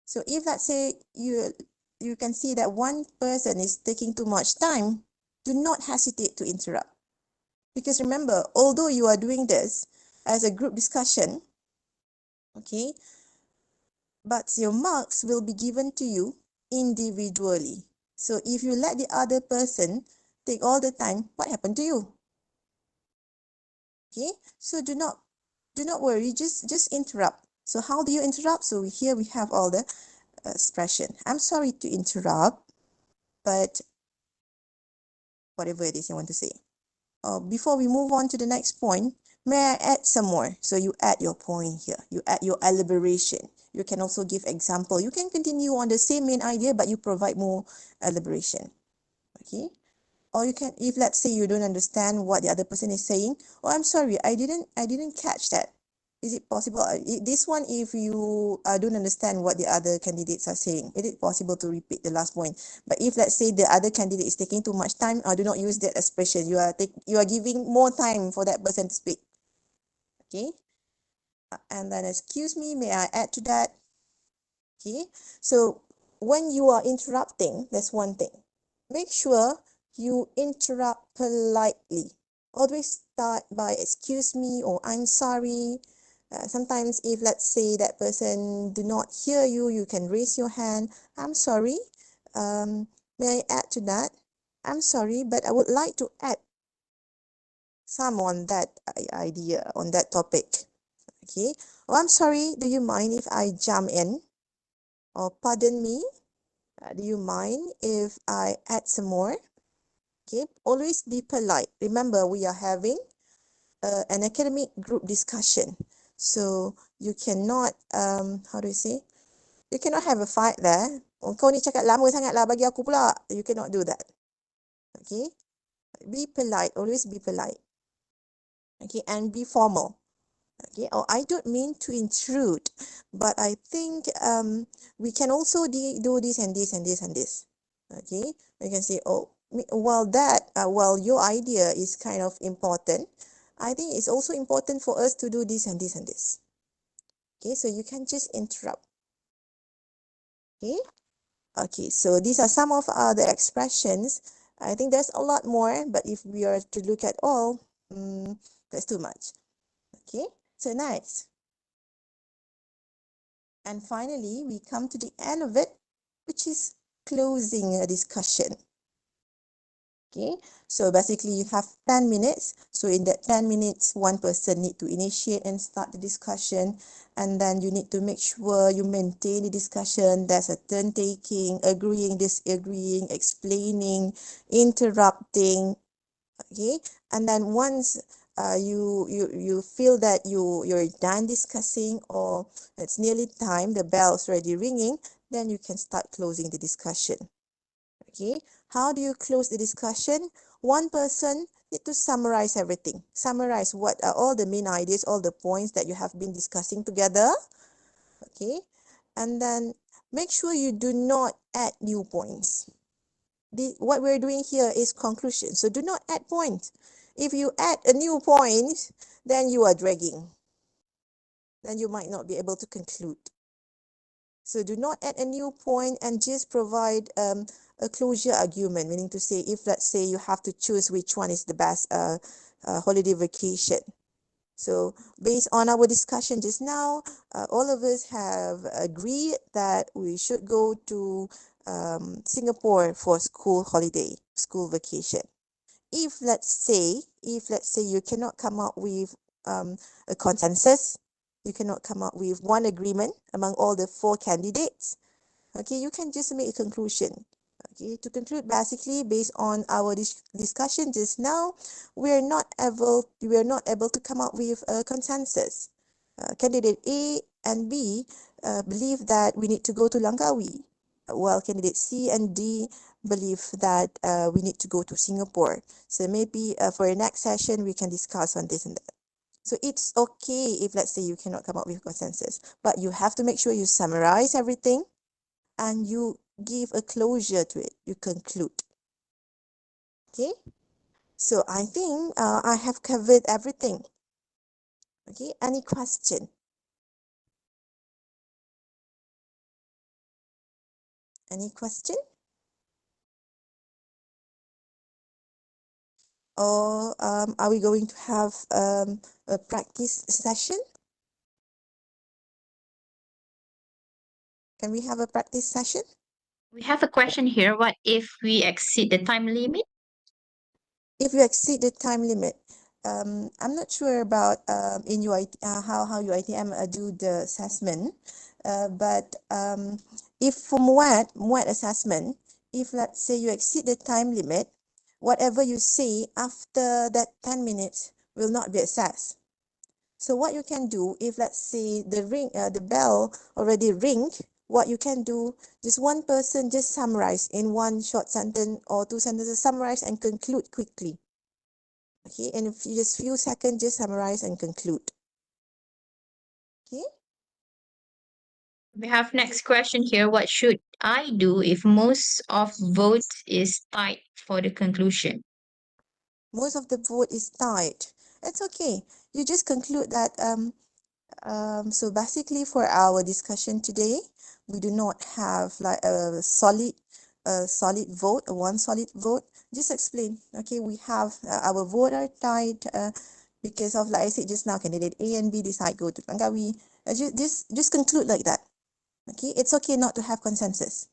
So if let's say you can see that one person is taking too much time, do not hesitate to interrupt. Because remember, although you are doing this as a group discussion, okay, but your marks will be given to you individually. So if you let the other person take all the time, what happened to you? Okay, so do not worry, just interrupt. So how do you interrupt? So here we have all the expression. I'm sorry to interrupt, but whatever it is you want to say. Before we move on to the next point, May I add some more? So you add your point here. You add your elaboration. You can also give example. You can continue on the same main idea, but you provide more elaboration. Okay. Or you can, if let's say you don't understand what the other person is saying, oh, I'm sorry, I didn't catch that. Is it possible? This one, if you don't understand what the other candidates are saying, is it possible to repeat the last point? But if let's say the other candidate is taking too much time, do not use that expression. You are giving more time for that person to speak. Okay. And then, excuse me, may I add to that? Okay. So when you are interrupting, that's one thing. Make sure you interrupt politely. Always start by excuse me or I'm sorry. Sometimes if let's say that person do not hear you, you can raise your hand. I'm sorry. May I add to that? I'm sorry, but I would like to add some on that idea, on that topic. Okay. Oh, I'm sorry. Do you mind if I jump in? Or pardon me. Do you mind if I add some more? Okay. Always be polite. Remember, we are having an academic group discussion. So you cannot, how do you say? You cannot have a fight there. Oh, kau ni cakap lama sangat lah bagi aku pula. You cannot do that. Okay. Be polite. Always be polite. Okay. And be formal. Okay. Oh, I don't mean to intrude, but I think we can also do this and this and this and this. Okay. You can say, oh, while your idea is kind of important, I think it's also important for us to do this and this and this. Okay, so you can just interrupt. Okay. Okay, so these are some of the expressions. I think there's a lot more, but if we are to look at all, that's too much. Okay, so nice. And finally, we come to the end of it, which is closing a discussion. Okay, so basically you have 10 minutes. So in that 10 minutes, one person need to initiate and start the discussion. And then you need to make sure you maintain the discussion. There's a turn taking, agreeing, disagreeing, explaining, interrupting. Okay, and then once you feel that you're done discussing or it's nearly time, the bell's already ringing, then you can start closing the discussion. Okay, how do you close the discussion? One person need to summarize everything. Summarize what are all the main ideas, all the points that you have been discussing together. Okay, and then make sure you do not add new points. What we're doing here is conclusion, so do not add points. If you add a new point, then you are dragging. Then you might not be able to conclude. So do not add a new point and just provide a closure argument, meaning to say, if let's say you have to choose which one is the best holiday vacation. So based on our discussion just now, all of us have agreed that we should go to Singapore for school holiday, school vacation. If let's say you cannot come up with a consensus, you cannot come up with one agreement among all the 4 candidates, okay, you can just make a conclusion. Okay, to conclude, basically, based on our discussion just now, we are not able to come up with a consensus. Candidate A and B believe that we need to go to Langkawi, while candidate C and D believe that we need to go to Singapore. So maybe for the next session, we can discuss on this and that. So it's okay if let's say you cannot come up with consensus, but you have to make sure you summarize everything and you give a closure to it. You conclude. Okay. So I think I have covered everything. Okay. Any question? Any question? Or are we going to have a practice session? Can we have a practice session? We have a question here. What if we exceed the time limit? If you exceed the time limit, I'm not sure about in UIT, how UITM do the assessment, but if for MUAT assessment, if let's say you exceed the time limit, whatever you say after that 10 minutes will not be assessed. So what you can do, if let's say the bell already ring, what you can do, just one person just summarize in one short sentence or two sentences, summarize and conclude quickly. Okay, and if you just few seconds, just summarize and conclude. Okay. We have next question here. What should I do if most of votes is tied for the conclusion? Most of the vote is tied. It's okay. You just conclude that so basically for our discussion today, we do not have like a solid vote, a one solid vote. Just explain. Okay, we have our vote are tied because of, like I said just now, candidate A and B decide go to Langkawi. Just conclude like that. Okay, it's okay not to have consensus.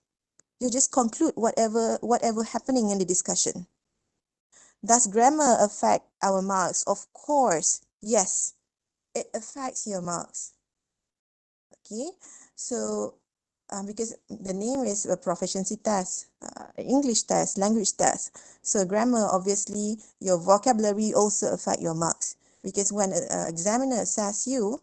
You just conclude whatever happening in the discussion. Does grammar affect our marks? Of course, yes, it affects your marks. Okay, so because the name is a proficiency test, English test, language test. So grammar, obviously, your vocabulary also affect your marks, because when an examiner assess you,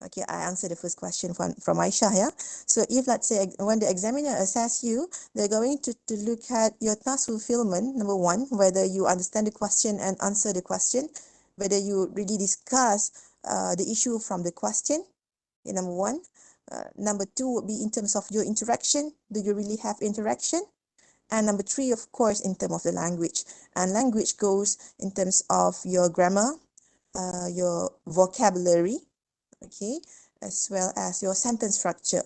okay, I answer the first question from Aisha here. So if let's say when the examiner assess you, they're going to look at your task fulfillment, number one, whether you understand the question and answer the question, whether you really discuss the issue from the question, number one. Number two would be in terms of your interaction. Do you really have interaction? And number three, of course, in terms of the language. And language goes in terms of your grammar, your vocabulary, okay, as well as your sentence structure.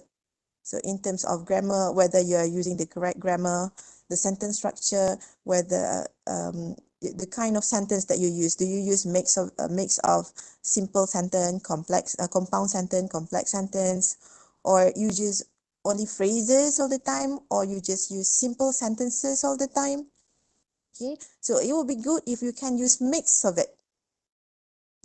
So in terms of grammar, whether you are using the correct grammar, the sentence structure, whether the kind of sentence that you use. Do you use a mix of simple sentence, compound sentence, complex sentence, or you use only phrases all the time, or you just use simple sentences all the time? Okay, so it will be good if you can use mix of it.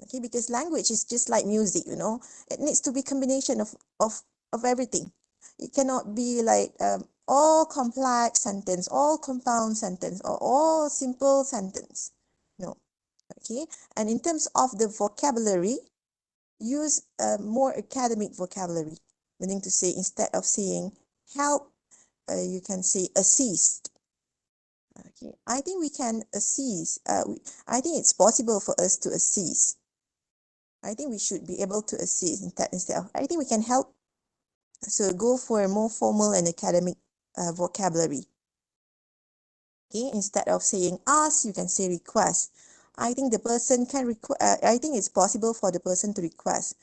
Okay, because language is just like music, you know, it needs to be combination of everything. It cannot be like all complex sentence, all compound sentence, or all simple sentence. No. Okay, and in terms of the vocabulary, use more academic vocabulary, meaning to say instead of saying help, you can say assist. Okay, I think we can assist. I think it's possible for us to assist. I think we should be able to assist instead of, I think we can help. So go for a more formal and academic vocabulary. Okay, instead of saying ask, you can say request. I think the person can I think it's possible for the person to request.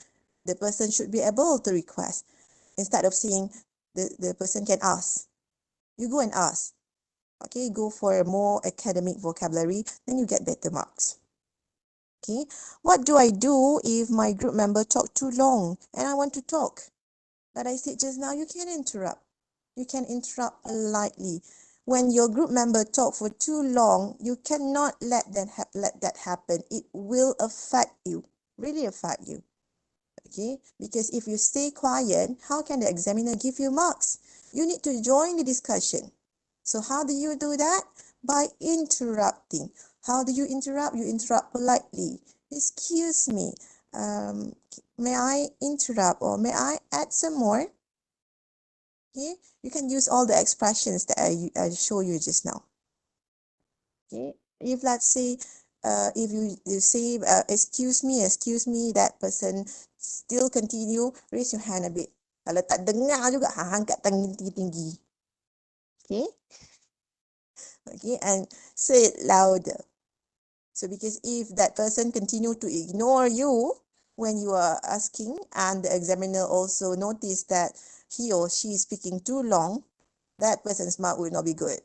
The person should be able to request. Instead of saying the person can ask. You go and ask. Okay, go for a more academic vocabulary, then you get better marks. Okay, what do I do if my group member talk too long and I want to talk? That I said just now, you can interrupt. You can interrupt politely. When your group member talk for too long, you cannot let that happen. It will affect you, really affect you. Okay, because if you stay quiet, how can the examiner give you marks? You need to join the discussion. So how do you do that? By interrupting. How do you interrupt? You interrupt politely. Excuse me, may I interrupt, or may I add some more? Okay, you can use all the expressions that I show you just now. Okay, if let's say if you say excuse me, that person still continue, raise your hand a bit. Kalau tak dengar juga, angkat tangan tinggi-tinggi. Okay, okay, and say it louder. So because if that person continue to ignore you when you are asking, and the examiner also notice that he or she is speaking too long, that person's mark will not be good.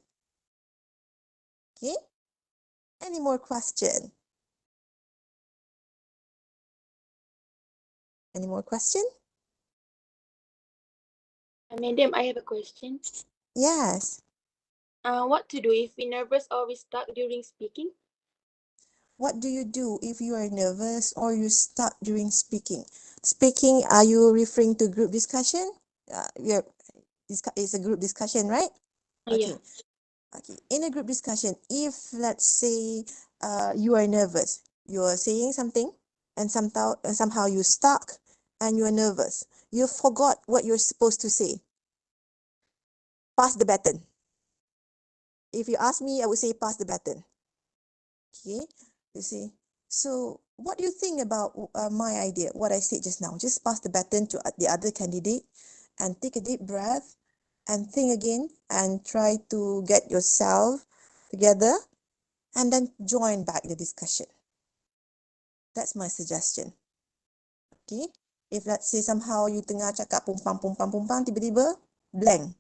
Okay, any more question? Any more question? Madam, I have a question. Yes. What to do if we're nervous or we stuck during speaking? What do you do if you are nervous or you stuck during speaking? Speaking, are you referring to group discussion? It's a group discussion, right? Okay. Yeah. Okay. In a group discussion, if let's say you are nervous, You're saying something and somehow you stuck and you're nervous. You forgot what you're supposed to say. Pass the baton. If you ask me, I would say pass the baton. Okay, you see. So what do you think about my idea, what I said just now? Just pass the baton to the other candidate and take a deep breath and think again and try to get yourself together and then join back the discussion. That's my suggestion. Okay, if let's say somehow you tengah cakap pumpang, tiba-tiba blank.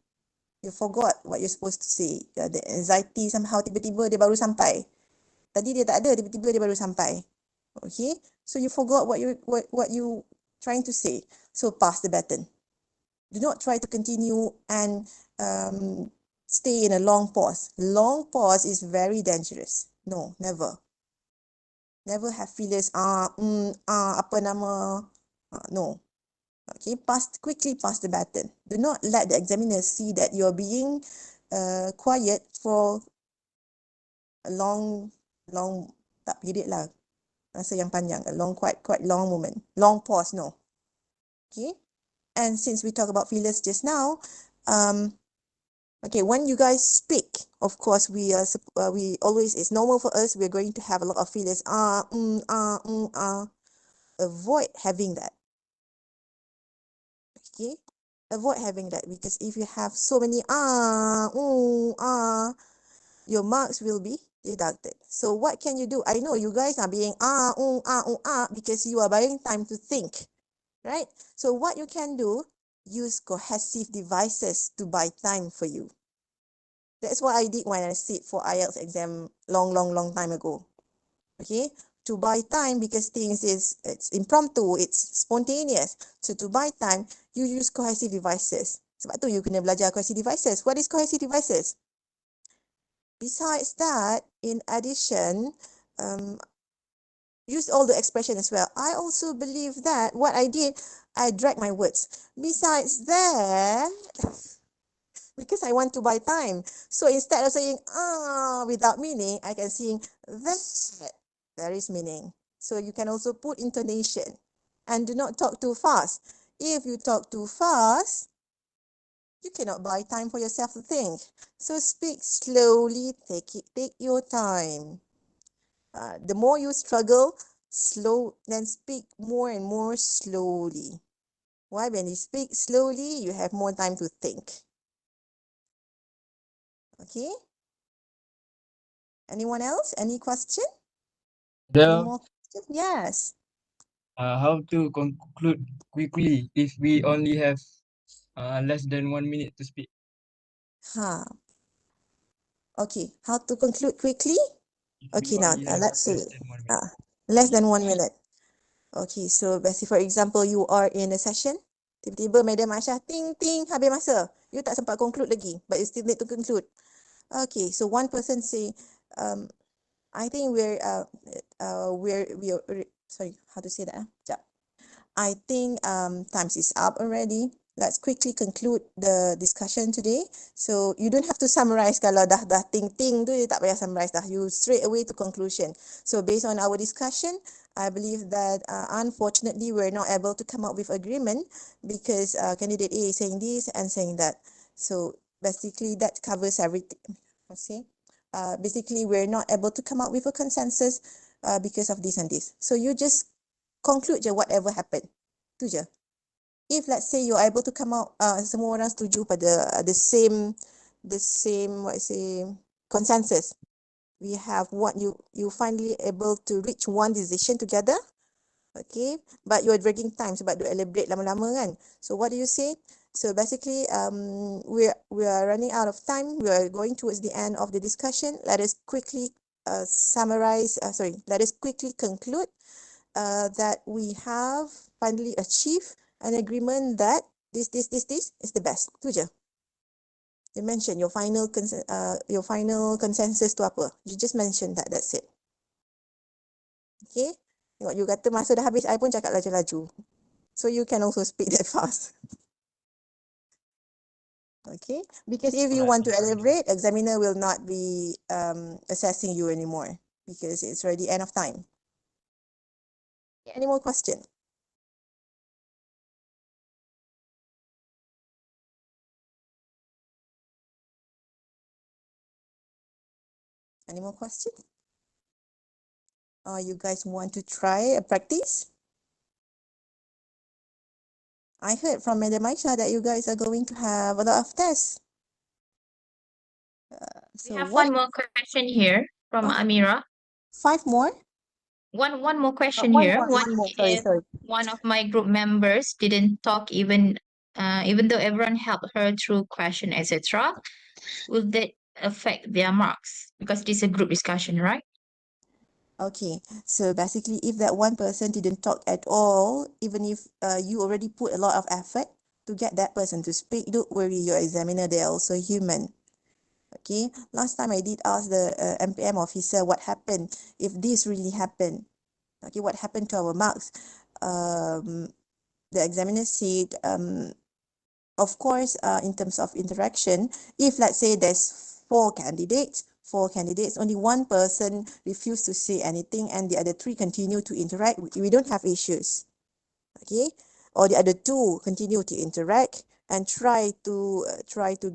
You forgot what you're supposed to say. The anxiety somehow tiba-tiba dia baru sampai. Tadi dia tak ada, tiba-tiba dia baru sampai. Okay, so you forgot what you trying to say. So pass the baton. Do not try to continue and stay in a long pause. Long pause is very dangerous. No, never. Never have fillers. Apa nama? No. Okay, quickly pass the baton. Do not let the examiner see that you're being quiet for a long tak period lah. Masa yang panjang, a long, quite long moment. Long pause, no. Okay, and since we talk about fillers just now, okay, when you guys speak, of course, we always, it's normal for us, we're going to have a lot of fillers. Avoid having that. Okay, avoid having that, because if you have so many your marks will be deducted. So what can you do? I know you guys are being because you are buying time to think, right? So what you can do, use cohesive devices to buy time for you. That's what I did when I sit for IELTS exam long time ago. Okay, to buy time, because it's impromptu, it's spontaneous. So to buy time, you use cohesive devices. Sebab tu you kena belajar cohesive devices. What is cohesive devices? Besides that, in addition, use all the expression as well. I also believe that what I did, I dragged my words. Besides that, because I want to buy time. So instead of saying without meaning, I can sing that. There is meaning. So you can also put intonation. And do not talk too fast. If you talk too fast, you cannot buy time for yourself to think. So speak slowly, take your time. The more you struggle, then speak more and more slowly. Why? When you speak slowly, you have more time to think. Okay? Anyone else? Any question? Any more questions? Yes. How to conclude quickly if we only have less than 1 minute to speak? Okay, how to conclude quickly? If Okay, we now only have let's say less than 1 minute. less than 1 minute. Okay, so let's say for example, you are in a session. Tiba-tiba Madam Aisyah, ting, habis masa. You tak sempat conclude lagi, but you still need to conclude. Okay, so one person say, I think sorry, how to say that? Sekejap. I think times is up already. Let's quickly conclude the discussion today. So you don't have to summarize. Kalau dah ting tu, you tak payah summarize dah. You straight away to conclusion. So based on our discussion, I believe that unfortunately we're not able to come up with agreement because candidate A is saying this and saying that. So basically that covers everything. Basically we're not able to come up with a consensus because of this and this. So you just conclude je whatever happened. Tu je. If let's say you're able to come out, semua orang setuju pada the same consensus. We have what you finally able to reach one decision together. Okay, but you're dragging time sebab you elaborate lama-lama kan. So what do you say? So basically, we are running out of time. We are going towards the end of the discussion. Let us quickly let us quickly conclude that we have finally achieved an agreement that this is the best. Tu je. You mention your final consensus tu apa. You just mention that. That's it. Okay. Tengok you kata masa dah habis, I pun cakap laju-laju. So you can also speak that fast. Okay. Because if you want to elaborate, examiner will not be assessing you anymore because it's already end of time. Any more question? Any more question? Or you guys want to try a practice? I heard from Madam Aisha that you guys are going to have a lot of tests. We So have what? one more question here from Oh, Amira. 5 more? One more question One here. more, What one more. Sorry, if sorry. one of my group members didn't talk even though everyone helped her through question, etc.? Will that affect their marks? Because it is a group discussion, right? Okay, so basically, if that one person didn't talk at all, even if you already put a lot of effort to get that person to speak, don't worry, your examiner, they're also human. Okay, last time I did ask the MPM officer what happened if this really happened. Okay, what happened to our marks? The examiner said, of course, in terms of interaction, if let's say there's four candidates, only one person refused to say anything and the other three continue to interact, we don't have issues. Okay, or the other two continue to interact and try to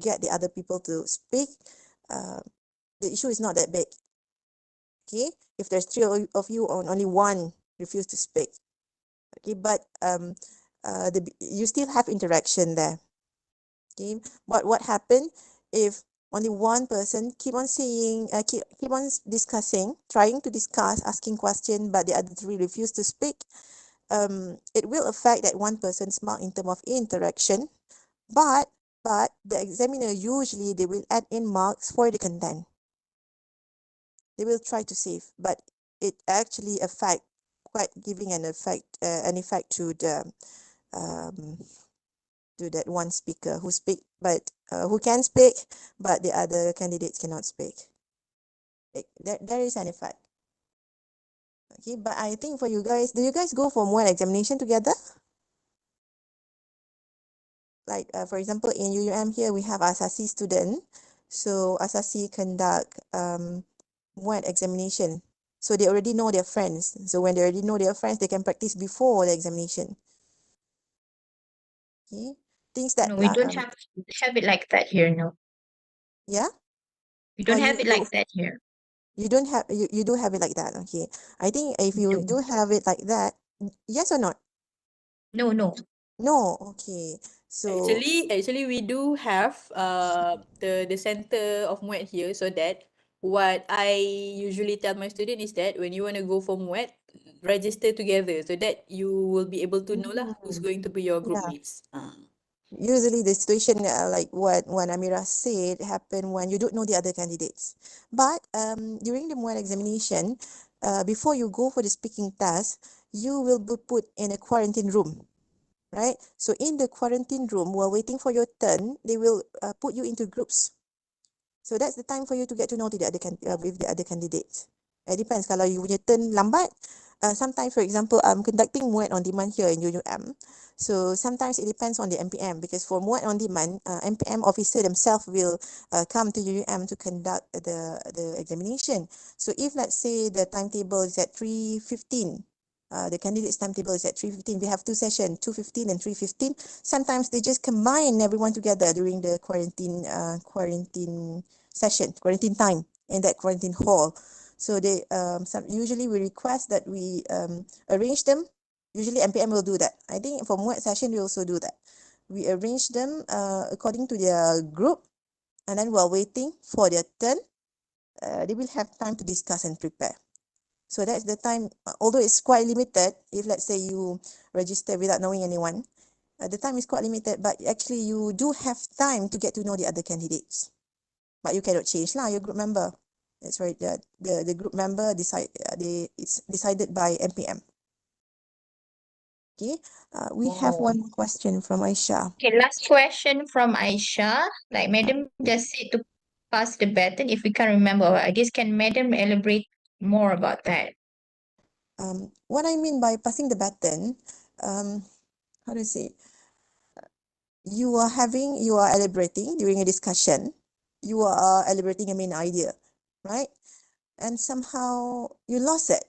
get the other people to speak. The issue is not that big. Okay, if there's three of you and only one refuse to speak. Okay, but you still have interaction there. Okay, but what happened if only one person keep on saying, keep on discussing, trying to discuss, asking question, but the other three refuse to speak? It will affect that one person's mark in terms of interaction, but the examiner usually they will add in marks for the content. They will try to save, but it actually affect quite giving an effect to the to that one speaker who speak but who can speak but the other candidates cannot speak. There is an effect. Okay, but I think for you guys, do you guys go for one examination together? Like for example, in UUM here we have Asasi student, so Asasi conduct one examination. So they already know their friends. So when they already know their friends, they can practice before the examination. Okay, things that No, we don't have it like that here. No, yeah. we Or don't have it like that here. you don't have you do have it like that. Okay, I think if you No, do have it like that, yes or not? no. No. Okay, so Actually, we do have the center of Muet here, so that what I usually tell my student is that when you want to go for Muet, register together so that you will be able to know lah who's going to be your group yeah, mates. usually the situation like what Amira said happen when you don't know the other candidates. But during the one examination, before you go for the speaking test, you will be put in a quarantine room. Right? So in the quarantine room, while waiting for your turn, they will put you into groups. So that's the time for you to get to know the other with the other candidates. It depends. Kalau you punya turn lambat, sometimes, for example, I'm conducting Muat on demand here in UUM. So sometimes it depends on the MPM because for Muat on demand, MPM officer themselves will come to UUM to conduct the examination. So if let's say the timetable is at 3:15, the candidate's timetable is at 3:15. We have two sessions, 2:15 and 3:15. Sometimes they just combine everyone together during the quarantine session, quarantine time in that quarantine hall. So they usually we request that we arrange them. Usually MPM will do that. I think for Muat session we also do that. We arrange them according to their group, and then while waiting for their turn, they will have time to discuss and prepare. So that's the time, although it's quite limited, if let's say you register without knowing anyone, the time is quite limited, but actually you do have time to get to know the other candidates. But you cannot change lah, your group member. That's right, the group member it's decided by MPM. Okay, we have one more question from Aisha. Okay, last question from Aisha. Like Madam just said to pass the baton. If we can't remember, I guess can Madam elaborate more about that? What I mean by passing the baton, how to say, you are elaborating during a discussion, you are elaborating a main idea, right? And somehow you lost it.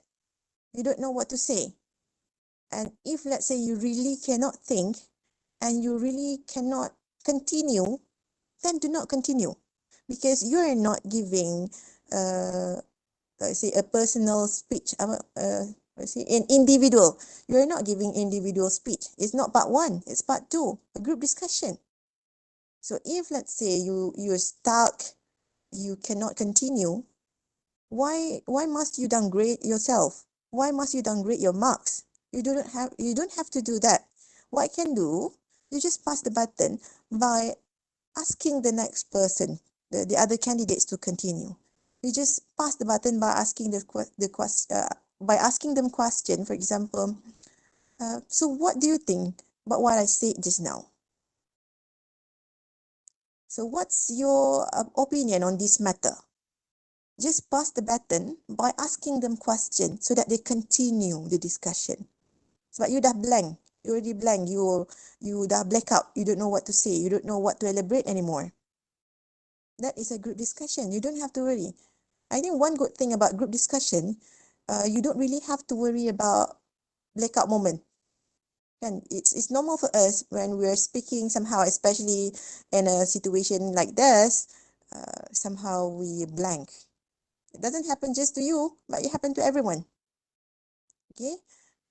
You don't know what to say. And if, let's say, you really cannot think and you really cannot continue, then do not continue, because you are not giving, let's say, a personal speech, let's say, an individual. You are not giving individual speech. It's not part one, it's part two, a group discussion. So if, let's say, you're stuck, you cannot continue, why must you downgrade yourself? Why must you downgrade your marks? You don't have to do that. What I can do, you just pass the button by asking the next person, the other candidates, to continue. You just pass the button by asking by asking them question. For example, so what do you think about what I said just now? So what's your opinion on this matter? Just pass the baton by asking them questions so that they continue the discussion. Sebab you dah blank. You already blank. You dah black out. You don't know what to say. You don't know what to elaborate anymore. That is a group discussion. You don't have to worry. I think one good thing about group discussion, you don't really have to worry about blackout moment. And it's normal for us when we're speaking somehow, especially in a situation like this, somehow we blank. It doesn't happen just to you, but it happens to everyone. Okay?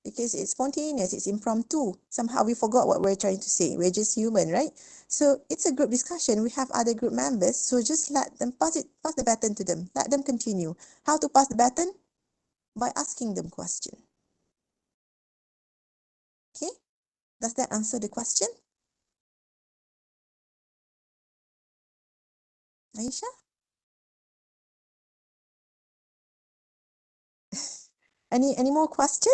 Because it's spontaneous, it's impromptu. Somehow we forgot what we're trying to say. We're just human, right? So it's a group discussion. We have other group members. So just let them pass the baton to them. Let them continue. How to pass the baton? By asking them question. Okay? Does that answer the question? Aisha? Any more question?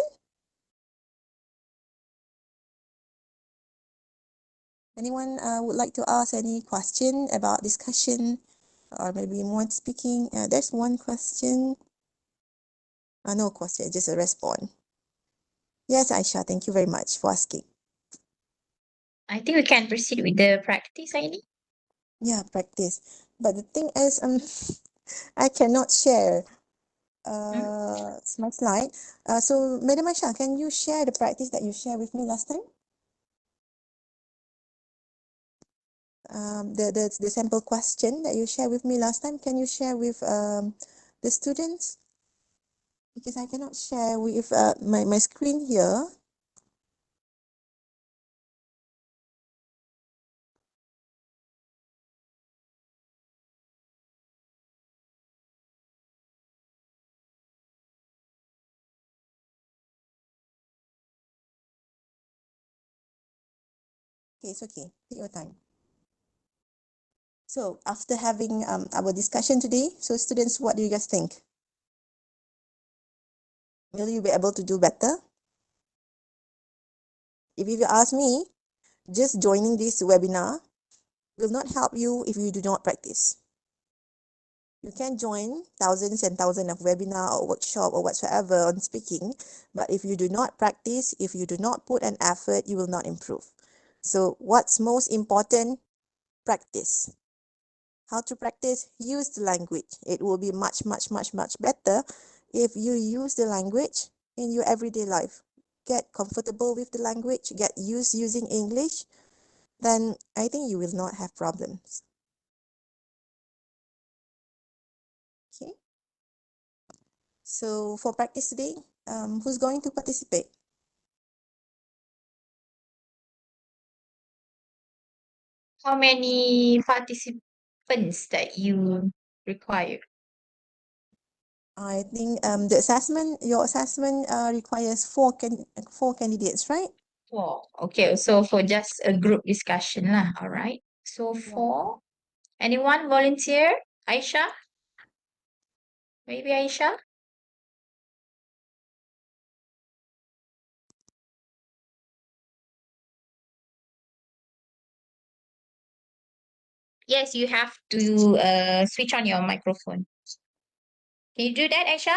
Anyone would like to ask any question about discussion, or maybe more speaking? There's one question. No question, just a response. Yes, Aisha, thank you very much for asking. I think we can proceed with the practice, Aini. Yeah, practice. But the thing is, I cannot share my slide. So, Madam Aisha, can you share the practice that you shared with me last time? The sample question that you shared with me last time, can you share with the students? Because I cannot share with my screen here. Okay, it's okay. Take your time. So after having our discussion today, so students, what do you guys think? Will you be able to do better? If you ask me, just joining this webinar will not help you if you do not practice. You can join thousands and thousands of webinar or workshop or whatsoever on speaking, but if you do not practice, if you do not put an effort, you will not improve. So what's most important? Practice. How to practice? Use the language. It will be much better if you use the language in your everyday life. Get comfortable with the language, get used using English, then I think you will not have problems. Okay. So for practice today, who's going to participate? How many participants that you require? I think your assessment requires four candidates, right? 4. Okay, so for just a group discussion lah. All right. So Yeah. 4. Anyone volunteer? Aisha? Maybe Aisha? Yes, you have to switch on your microphone. Can you do that, Aisha?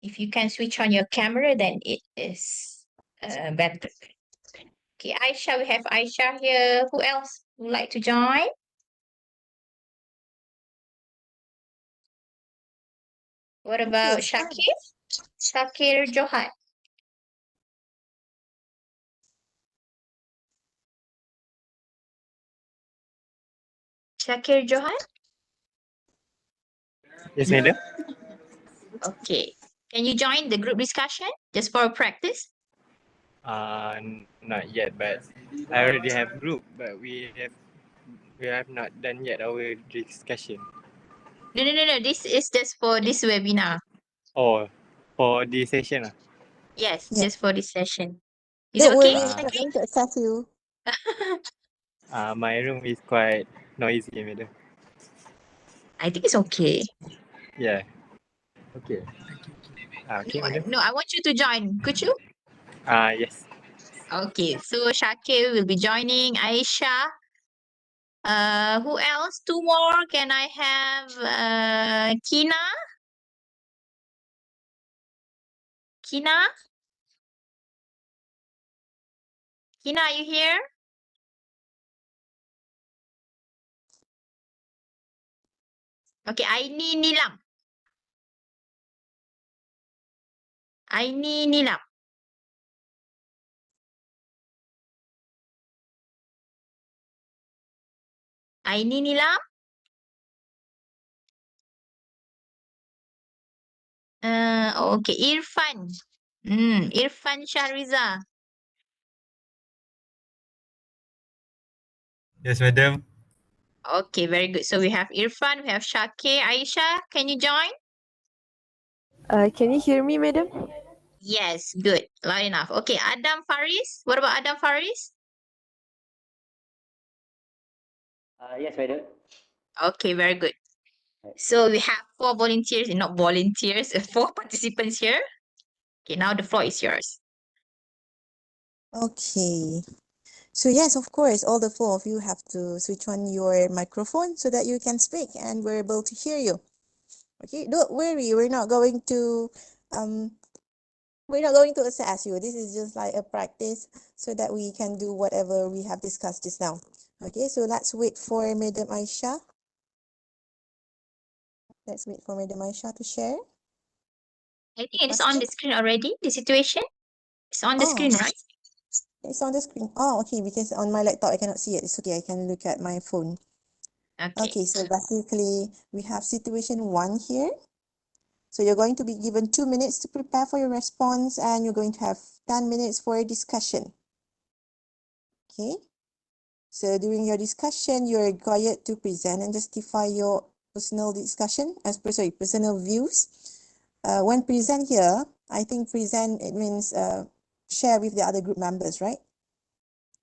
If you can switch on your camera, then it is better. Okay, Aisha, we have Aisha here. Who else would like to join? What Okay, about fine. Shakir? Shakir Johan. Shakir Johan? Yes, madam. Okay. Can you join the group discussion just for practice? Not yet, but I already have group, but we have not done yet our discussion. No. This is just for this webinar. Oh, for this session. Yes, Yeah. just for this session. Is it Don't okay, worry, we're Ah. not Shakir? going to assess you. My room is quite noisy, madam. I think it's okay. Yeah. Okay. Okay, madam. No, I want you to join. Could you? Yes. Okay, so Shakir will be joining. Aisha. Who else? Two more. Can I have Kina? Kina? Kina, are you here? Okay, Aini Nilam. Aini Nilam. Aini Nilam. Okay, Irfan. Irfan Shahriza. Yes, madam. Okay, very good. So we have Irfan, we have Shakir. Aisha, can you join? Can you hear me, madam? Yes, good. Loud enough. Okay, Adam Faris. What about Adam Faris? Yes, madam. Okay, very good. So we have four volunteers, not volunteers, four participants here. Okay, now the floor is yours. Okay. So yes, of course, all the four of you have to switch on your microphone so that you can speak and we're able to hear you. Okay, don't worry, um we're not going to assess you. This is just like a practice so that we can do whatever we have discussed just now. Okay, so let's wait for Madam Aisha. Let's wait for Madam Aisha to share. I think it is on the screen already, the situation. It's on the Oh. screen, right? It's on the screen. Oh, okay, because on my laptop I cannot see it. It's okay, I can look at my phone. Okay. Okay, so basically we have situation 1 here. So you're going to be given 2 minutes to prepare for your response and you're going to have 10 minutes for a discussion. Okay. So during your discussion, you're required to present and justify your personal personal views. When present here, I think present, it means share with the other group members, right?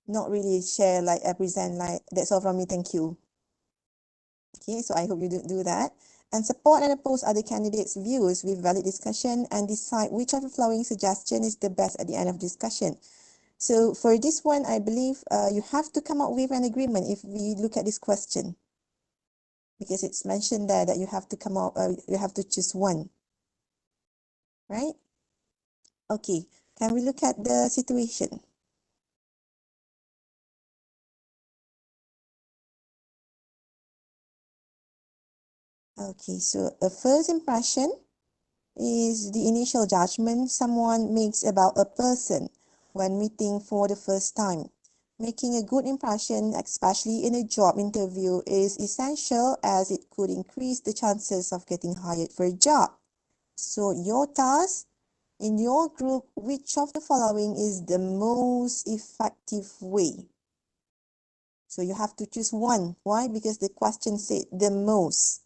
Not really share like present like, that's all from me, thank you. Okay, so I hope you do that. And support and oppose other candidates' views with valid discussion and decide which of the following suggestion is the best at the end of discussion. So for this one, I believe you have to come up with an agreement if we look at this question. Because it's mentioned there that you have to you have to choose one. Right? Okay, can we look at the situation? Okay, so a first impression is the initial judgment someone makes about a person when meeting for the first time. Making a good impression, especially in a job interview, is essential as it could increase the chances of getting hired for a job. So your task in your group, which of the following is the most effective way? So you have to choose one. Why? Because the question said the most.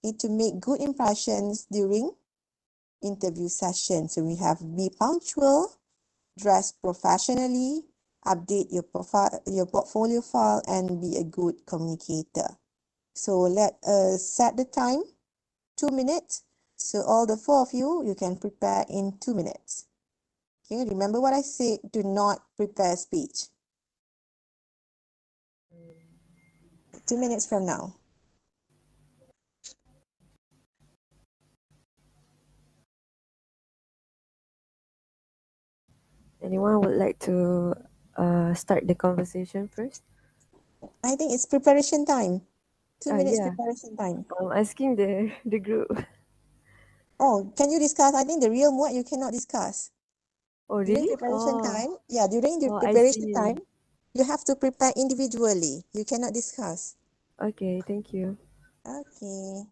Need to make good impressions during interview session. So we have be punctual, dress professionally, update your profile, your portfolio file, and be a good communicator. So let us set the time, 2 minutes. So all the four of you, you can prepare in 2 minutes. Okay, remember what I said, do not prepare speech. 2 minutes from now. Anyone would like to start the conversation first? I think it's preparation time. 2 minutes Yeah. preparation time. I'm asking the group. Oh, can you discuss? I think the real muat you cannot discuss. Oh, During really? preparation Oh, time, yeah, during the oh, I preparation see. time, you have to prepare individually. You cannot discuss. Okay, thank you. Okay.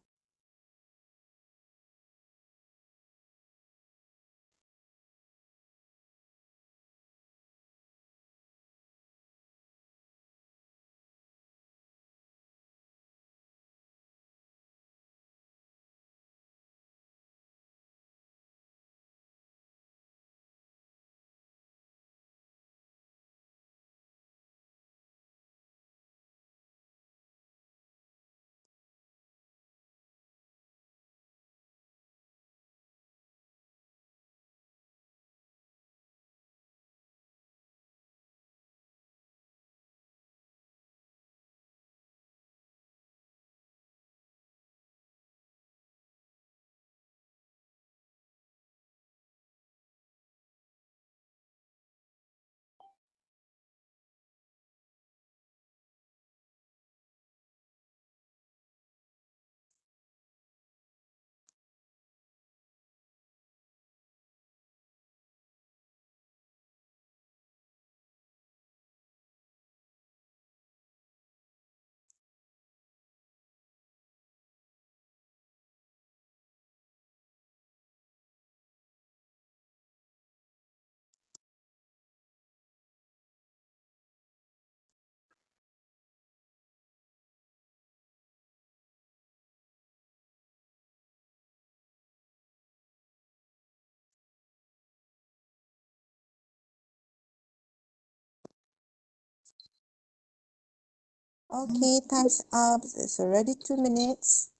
Okay, time's up. It's already 2 minutes.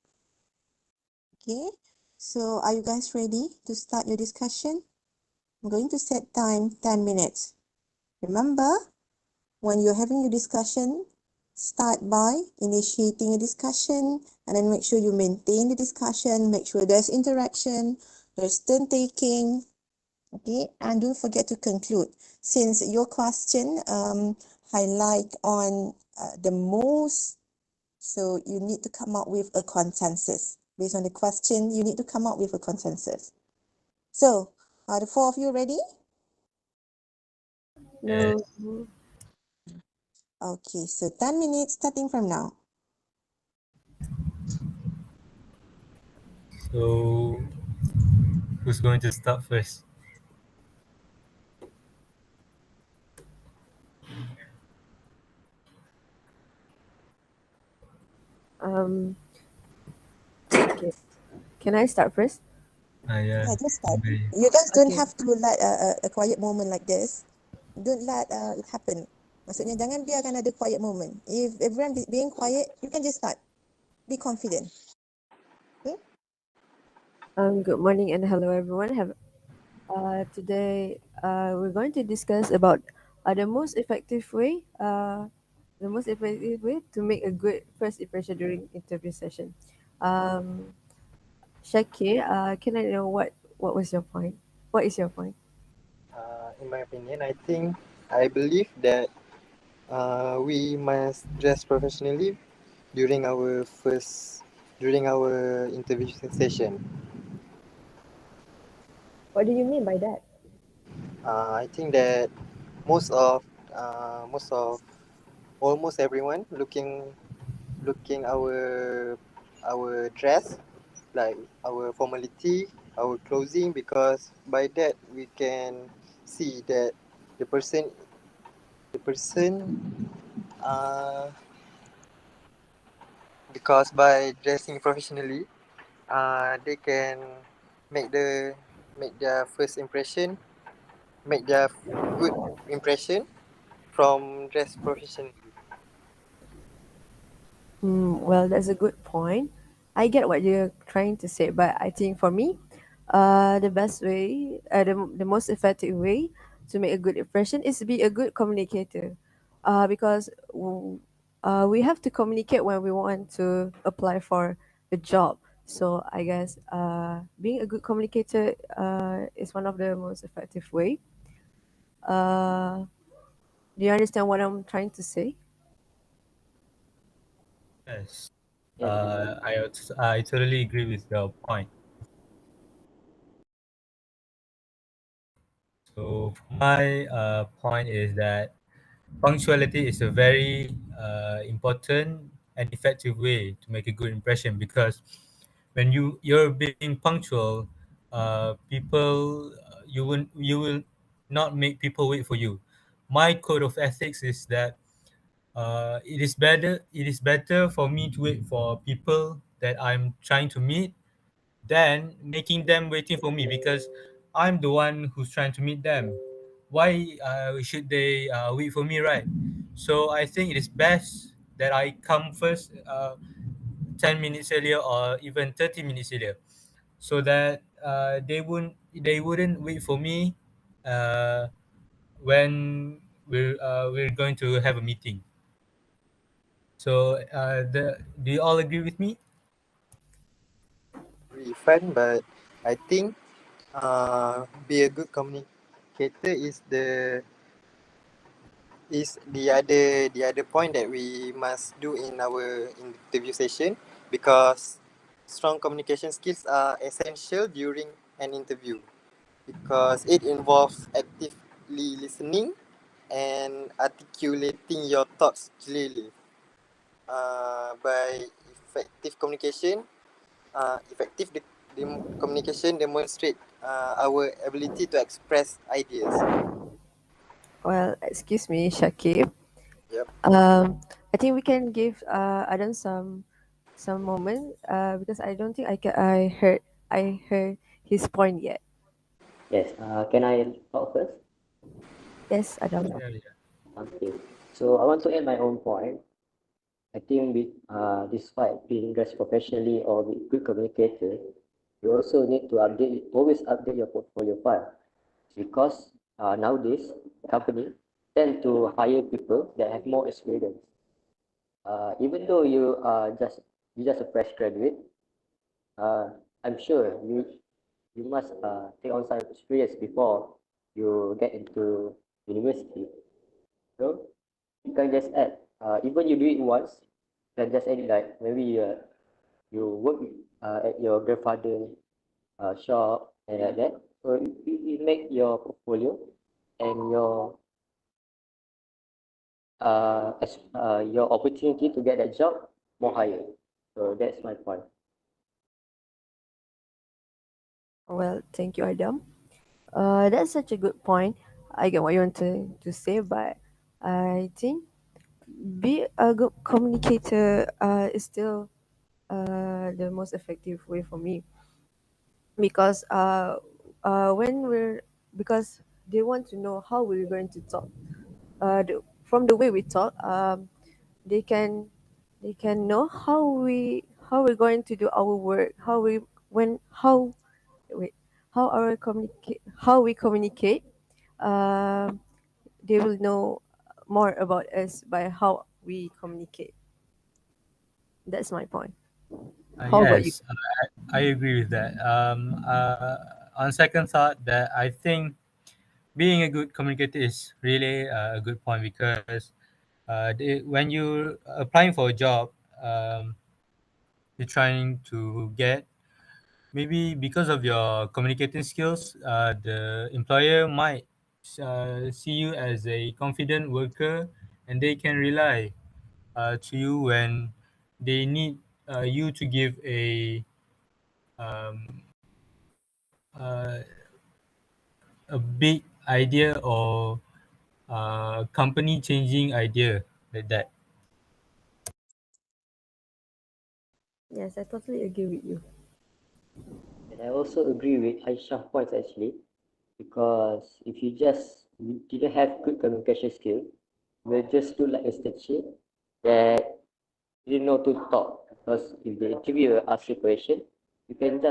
Okay, so are you guys ready to start your discussion? I'm going to set time 10 minutes. Remember, when you're having your discussion, start by initiating a discussion and then make sure you maintain the discussion, make sure there's interaction, there's turn taking, okay, and don't forget to conclude. Since your question highlight on the most, so you need to come up with a consensus. Based on the question, you need to come up with a consensus. So, are the four of you ready? No. Okay, so 10 minutes starting from now. So, who's going to start first? Um, okay. Can I start first? Yeah. Yeah, just start. Okay. You guys don't Okay. have to let a quiet moment like this. Don't let it happen. Maksudnya jangan biarkan ada quiet moment. If everyone being quiet, you can just start. Be confident. Okay? Good morning and hello everyone. Today we're going to discuss about the most effective way to make a good first impression during interview session. Um, Shaki, can I know what was your point? What is your point? In my opinion, I believe that we must dress professionally during our interview session. What do you mean by that? I think that most of most of almost everyone looking our dress, like our formality, our clothing, because by that we can see that the person because by dressing professionally, they can make their first impression, make their good impression from dress professionally. Well, that's a good point. I get what you're trying to say, but I think for me, the most effective way to make a good impression is to be a good communicator, because we have to communicate when we want to apply for a job. So I guess being a good communicator is one of the most effective way. Uh, do you understand what I'm trying to say? Yes. Yes. I totally agree with your point. So my point is that punctuality is a very important and effective way to make a good impression, because when you're being punctual, people you will not make people wait for you. My code of ethics is that it is better for me to wait for people that I'm trying to meet than making them waiting for me, because I'm the one who's trying to meet them. Why should they wait for me, right? So I think it is best that I come first, 10 minutes earlier or even 30 minutes earlier, so that they wouldn't wait for me uh, when we're going to have a meeting. So do you all agree with me? Really fun, but I think be a good communicator is the other point that we must do in our interview session, because strong communication skills are essential during an interview, because it involves actively listening and articulating your thoughts clearly. By effective communication, communication demonstrate our ability to express ideas. Well, excuse me, Shakib. Yep. I think we can give Adam some moment because I don't think I heard his point yet. Yes, can I talk first? Yes, Adam. Yeah, yeah. Okay. So I want to add my own point. I think despite being dressed professionally or be good communicator, you also need to always update your portfolio file, because nowadays company tend to hire people that have more experience. Even though you just a fresh graduate, uh, I'm sure you must take on some experience before you get into university. So you can just add, even you do it once, you can just add it like maybe you work at your grandfather shop and like that. So it make your portfolio and your opportunity to get that job more higher. So that's my point. Well, thank you, Adam. That's such a good point. I get what you want to say, but I think be a good communicator is still the most effective way for me because when we're because they want to know how we're going to talk. From the way we talk, they can they can know how we're going to do our work, how we when how wait how we communicate. Um, they will know more about us by how we communicate. That's my point. How about you? Yes, I agree with that. On second thought, that I think being a good communicator is really a good point, because when you're applying for a job, you're trying to get, maybe because of your communicating skills, the employer might see you as a confident worker, and they can rely to you when they need you to give um, uh, a big idea, or company changing idea, like that. Yes, I totally agree with you. And I also agree with Aisha's points actually, because if you didn't have good communication skill, you will just look like a statue that didn't know to talk. Because if the interviewer asks you a question, you cannot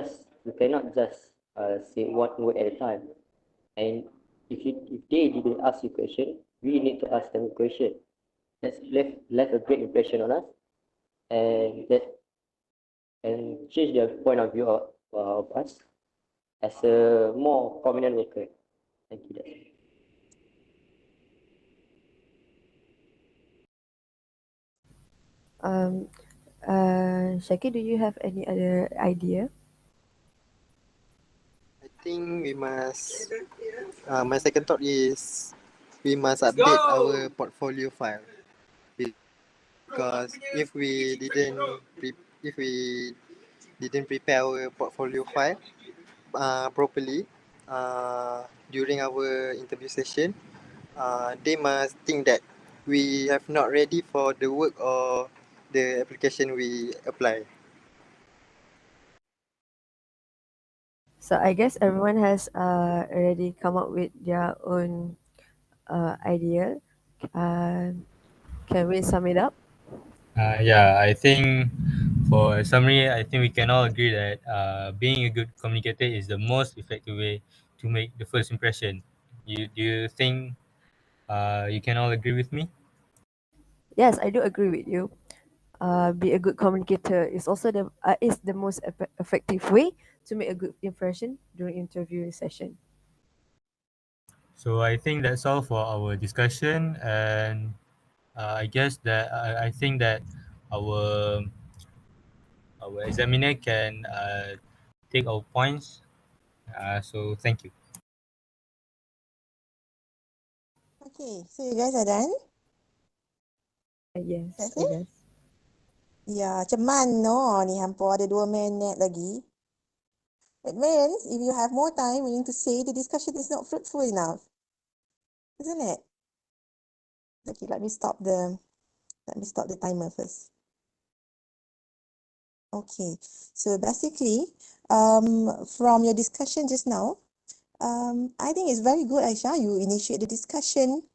just say one word at a time. And if they didn't ask you a question, we need to ask them a question. That's left a great impression on us, and that and change their point of view of us as a more prominent worker. Thank you. Um, Shaki, do you have any other idea? I think we must, my second thought is we must update our portfolio file, because if we didn't prepare our portfolio file properly during our interview session, they must think that we have not ready for the work or the application we apply. So I guess everyone has already come up with their own idea. Can we sum it up? Yeah, I think for a summary, I think we can all agree that being a good communicator is the most effective way to make the first impression. Do you think you can all agree with me? Yes, I do agree with you. Be a good communicator is also the most effective way to make a good impression during interview session. So I think that's all for our discussion, and I guess that I think that our our examiner can take our points. So thank you. Okay, so you guys are done? Yes, That's I it? guess. Ya, macam mana ni hampa ada 2 minit lagi? It means if you have more time, meaning to say the discussion is not fruitful enough, isn't it? Okay, let me stop the timer first. Okay, so basically, from your discussion just now, I think it's very good, Aisha. You initiate the discussion,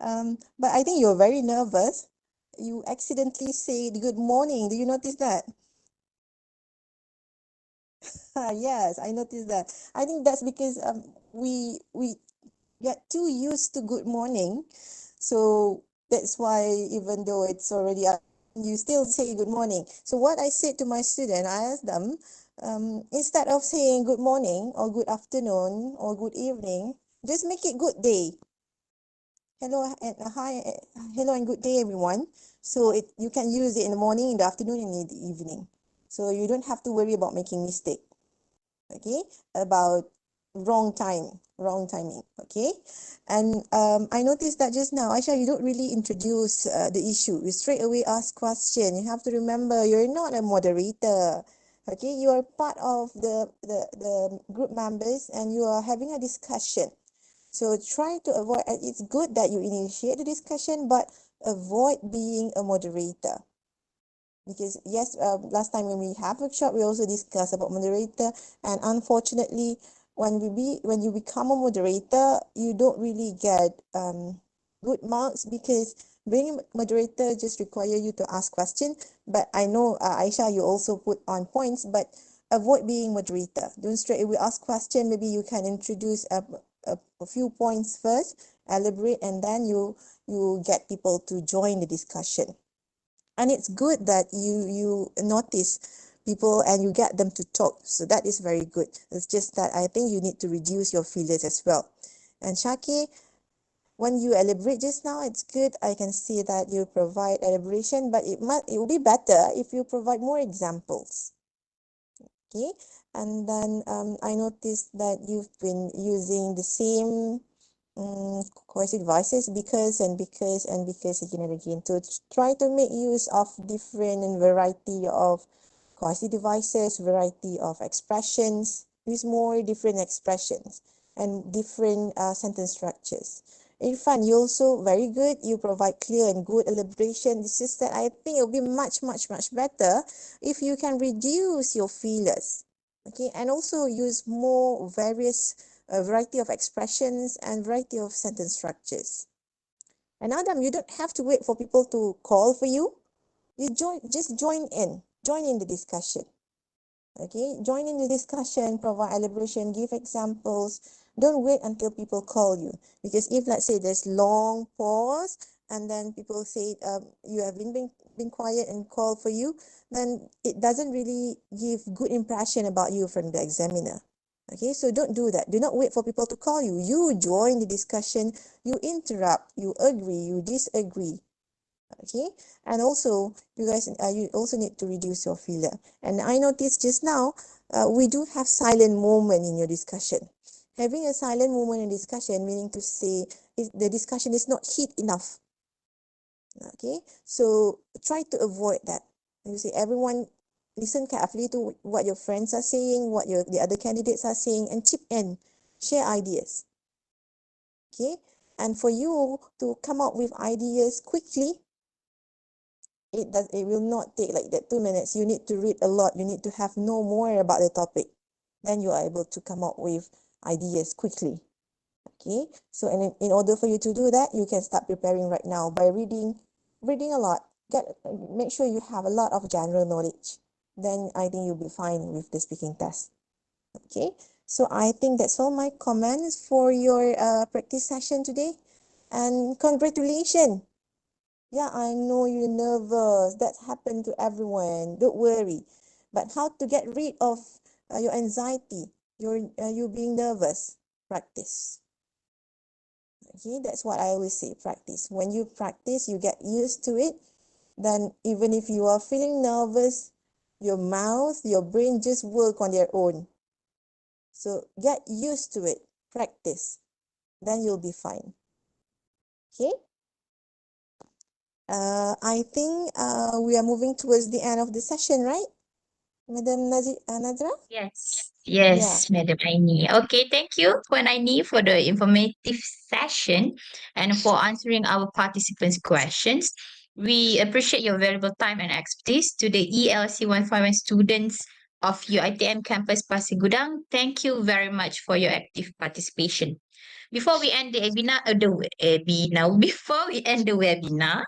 but I think you're very nervous. You accidentally said good morning. Do you notice that? Yes, I noticed that. I think that's because we get too used to good morning, so that's why even though it's already up, you still say good morning. So what I said to my student, I asked them, instead of saying good morning or good afternoon or good evening, just make it good day. Hello and hi, hello and good day, everyone. So you can use it in the morning, in the afternoon, and in the evening. So you don't have to worry about making mistake. Okay, about wrong timing. Okay, and I noticed that just now, Aisha, you don't really introduce the issue. You straight away ask question. You have to remember you're not a moderator. Okay, you are part of the group members and you are having a discussion. So try to avoid, and it's good that you initiate the discussion, but avoid being a moderator. Because yes, last time when we have workshop, we also discussed about moderator, and unfortunately, when you become a moderator, you don't really get good marks, because being a moderator just require you to ask question. But I know Aisha, you also put on points, but avoid being moderator. Don't straight away ask question. Maybe you can introduce a few points first, elaborate, and then you get people to join the discussion. And it's good that you notice people and you get them to talk, so that is very good. It's just that I think you need to reduce your feelers as well. And Shaki, when you elaborate just now, it's good. I can see that you provide elaboration, but it will be better if you provide more examples. Okay, and then I noticed that you've been using the same coercive devices because again and again, to try to make use of different and variety of coercive devices, variety of expressions, use more different expressions and different sentence structures. Irfan, you also very good. You provide clear and good elaboration. It's just that I think it will be much better if you can reduce your fillers, okay, and also use more various a variety of expressions and variety of sentence structures. And Adam, you don't have to wait for people to call for you. You just join in the discussion. Okay, join in the discussion, provide elaboration, give examples. Don't wait until people call you, because if let's say there's long pause and then people say you have been quiet and call for you, then it doesn't really give good impression about you from the examiner. Okay, so don't do that. Do not wait for people to call you. You join the discussion, you interrupt, you agree, you disagree. Okay, and also you guys you also need to reduce your filler. And I noticed just now we do have silent moment in your discussion. Having a silent moment in discussion, meaning to say the discussion is not heat enough. Okay, so try to avoid that. You see, everyone listen carefully to what your friends are saying, what the other candidates are saying, and chip in, share ideas. Okay, and for you to come up with ideas quickly, it will not take like that 2 minutes. You need to read a lot. You need to have know more about the topic. Then you are able to come up with ideas quickly. Okay, so in order for you to do that, you can start preparing right now by reading a lot. Make sure you have a lot of general knowledge. Then I think you'll be fine with the speaking test. Okay, so I think that's all my comments for your practice session today. And congratulations. Yeah, I know you're nervous. That happened to everyone. Don't worry. But how to get rid of your anxiety, you being nervous? Practice. Okay, that's what I always say, practice. When you practice, you get used to it. Then even if you are feeling nervous, your mouth, your brain just work on their own. So get used to it. Practice. Then you'll be fine. Okay? I think we are moving towards the end of the session, right? Madam Nazra? Yes, Yeah. yes, Madam Aini. Okay, thank you, Puan Aini, for the informative session and for answering our participants' questions. We appreciate your valuable time and expertise. To the ELC151 students of UiTM Campus Pasir Gudang, thank you very much for your active participation. Before we end the webinar, before we end the webinar,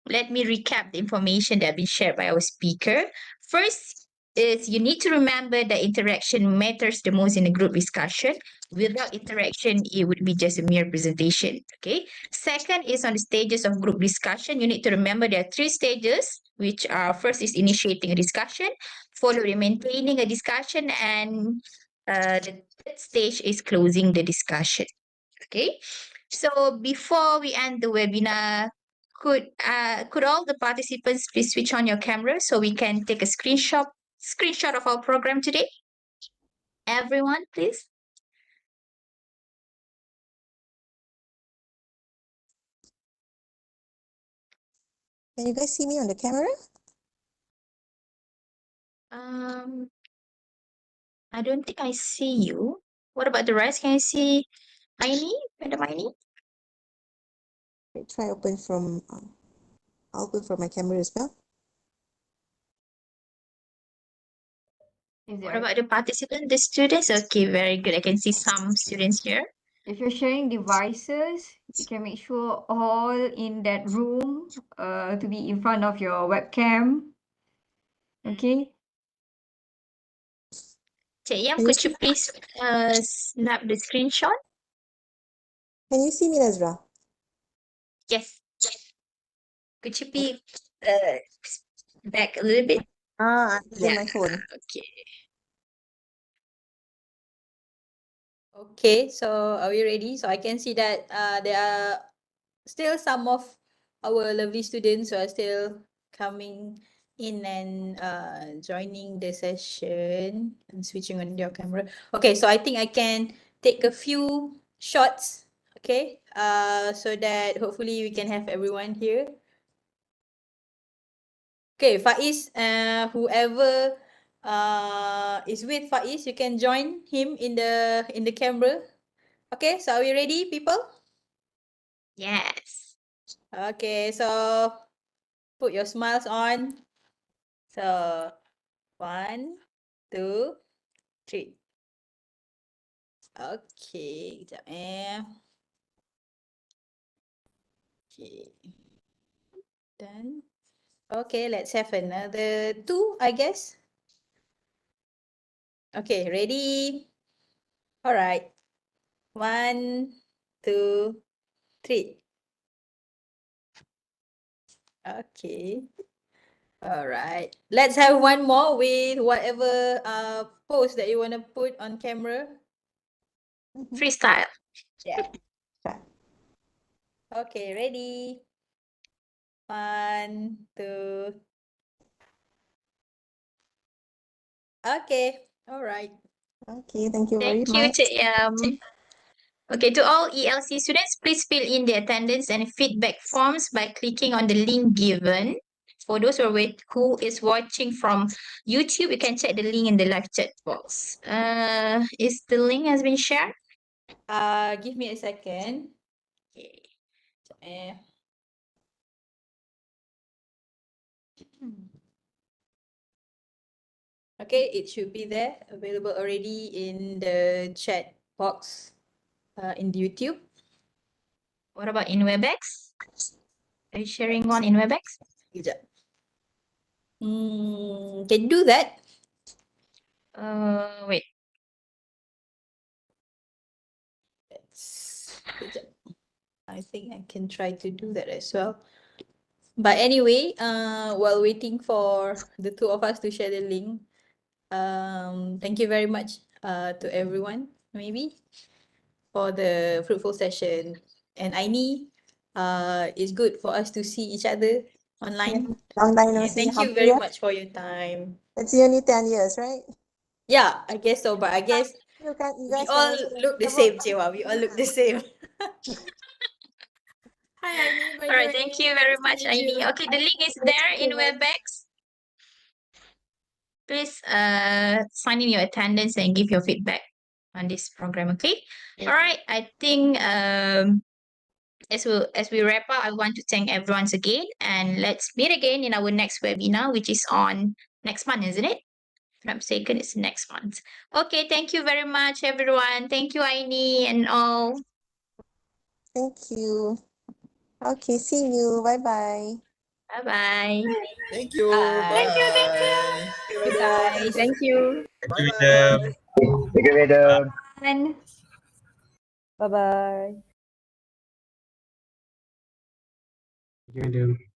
let me recap the information that has been shared by our speaker. First is you need to remember that interaction matters the most in a group discussion. Without interaction, it would be just a mere presentation. Okay. Second is on the stages of group discussion. You need to remember there are 3 stages, which are first is initiating a discussion, followed by maintaining a discussion, and the third stage is closing the discussion. Okay. So before we end the webinar, could all the participants please switch on your camera so we can take a screenshot of our program today? Everyone, please. Can you guys see me on the camera? I don't think I see you. What about the rest? Can you see Aini, Madam Aini? Try open from, I'll open from my camera as well. What about the participants, the students? Okay, very good. I can see some students here. If you're sharing devices, you can make sure all in that room to be in front of your webcam. Okay. Cik Yam, Can you could you see, please snap the screenshot? can you see me, Nazra? Yes. Could you be back a little bit? I'm using Yeah. my phone. Okay. Okay, so are we ready? So I can see that there are still some of our lovely students who are still coming in and joining the session and switching on your camera. Okay, so I think I can take a few shots, okay, so that hopefully we can have everyone here. Okay, Faiz, whoever is with Faiz, you can join him in the camera. Okay, so are we ready, people? Yes. Okay, so put your smiles on. So 1, 2, 3. Okay, kejap Okay. Done. Okay, let's have another 2, I guess. Okay, ready? All right. 1, 2, 3. Okay. All right. Let's have one more with whatever pose that you want to put on camera. Freestyle. Yeah. Okay, ready? 1, 2. Okay. All right. Okay, thank you very Thank you, much. Okay, to all ELC students, please fill in the attendance and feedback forms by clicking on the link given. For those who is watching from YouTube, you can check the link in the live chat box. Is the link has been shared? Give me a second. Okay. Okay, it should be there, available already in the chat box in YouTube. What about in WebEx? Are you sharing one in WebEx? Sekejap. Can you do that? Wait. Sekejap. I think I can try to do that as well. But anyway, while waiting for the two of us to share the link, thank you very much to everyone, maybe, for the fruitful session. And Aini, it's good for us to see each other online. Long time no Yeah, see. thank How you are very you? much for your time. It's only 10 years, right? Yeah, I guess so, but I guess You we guys can all also look the travel. same, Chewa. We all look the same. Hi, Aini, by All the right, way. thank you very Nice to much, meet you. Aini. Okay, the link is there in WebEx. Please sign in your attendance and give your feedback on this program, okay? All right, I think as we wrap up, I want to thank everyone again, and let's meet again in our next webinar, which is on next month, isn't it? If I'm mistaken, it's next month. Okay, thank you very much, everyone. Thank you, Aini, and all. Thank you. Okay, see you. Bye-bye. Bye-bye. Thank you. Bye. Bye. Thank you, guys. Thank you. Thank you, Bye-bye. Madam. Thank you, madam. And Bye bye. Thank you, madam.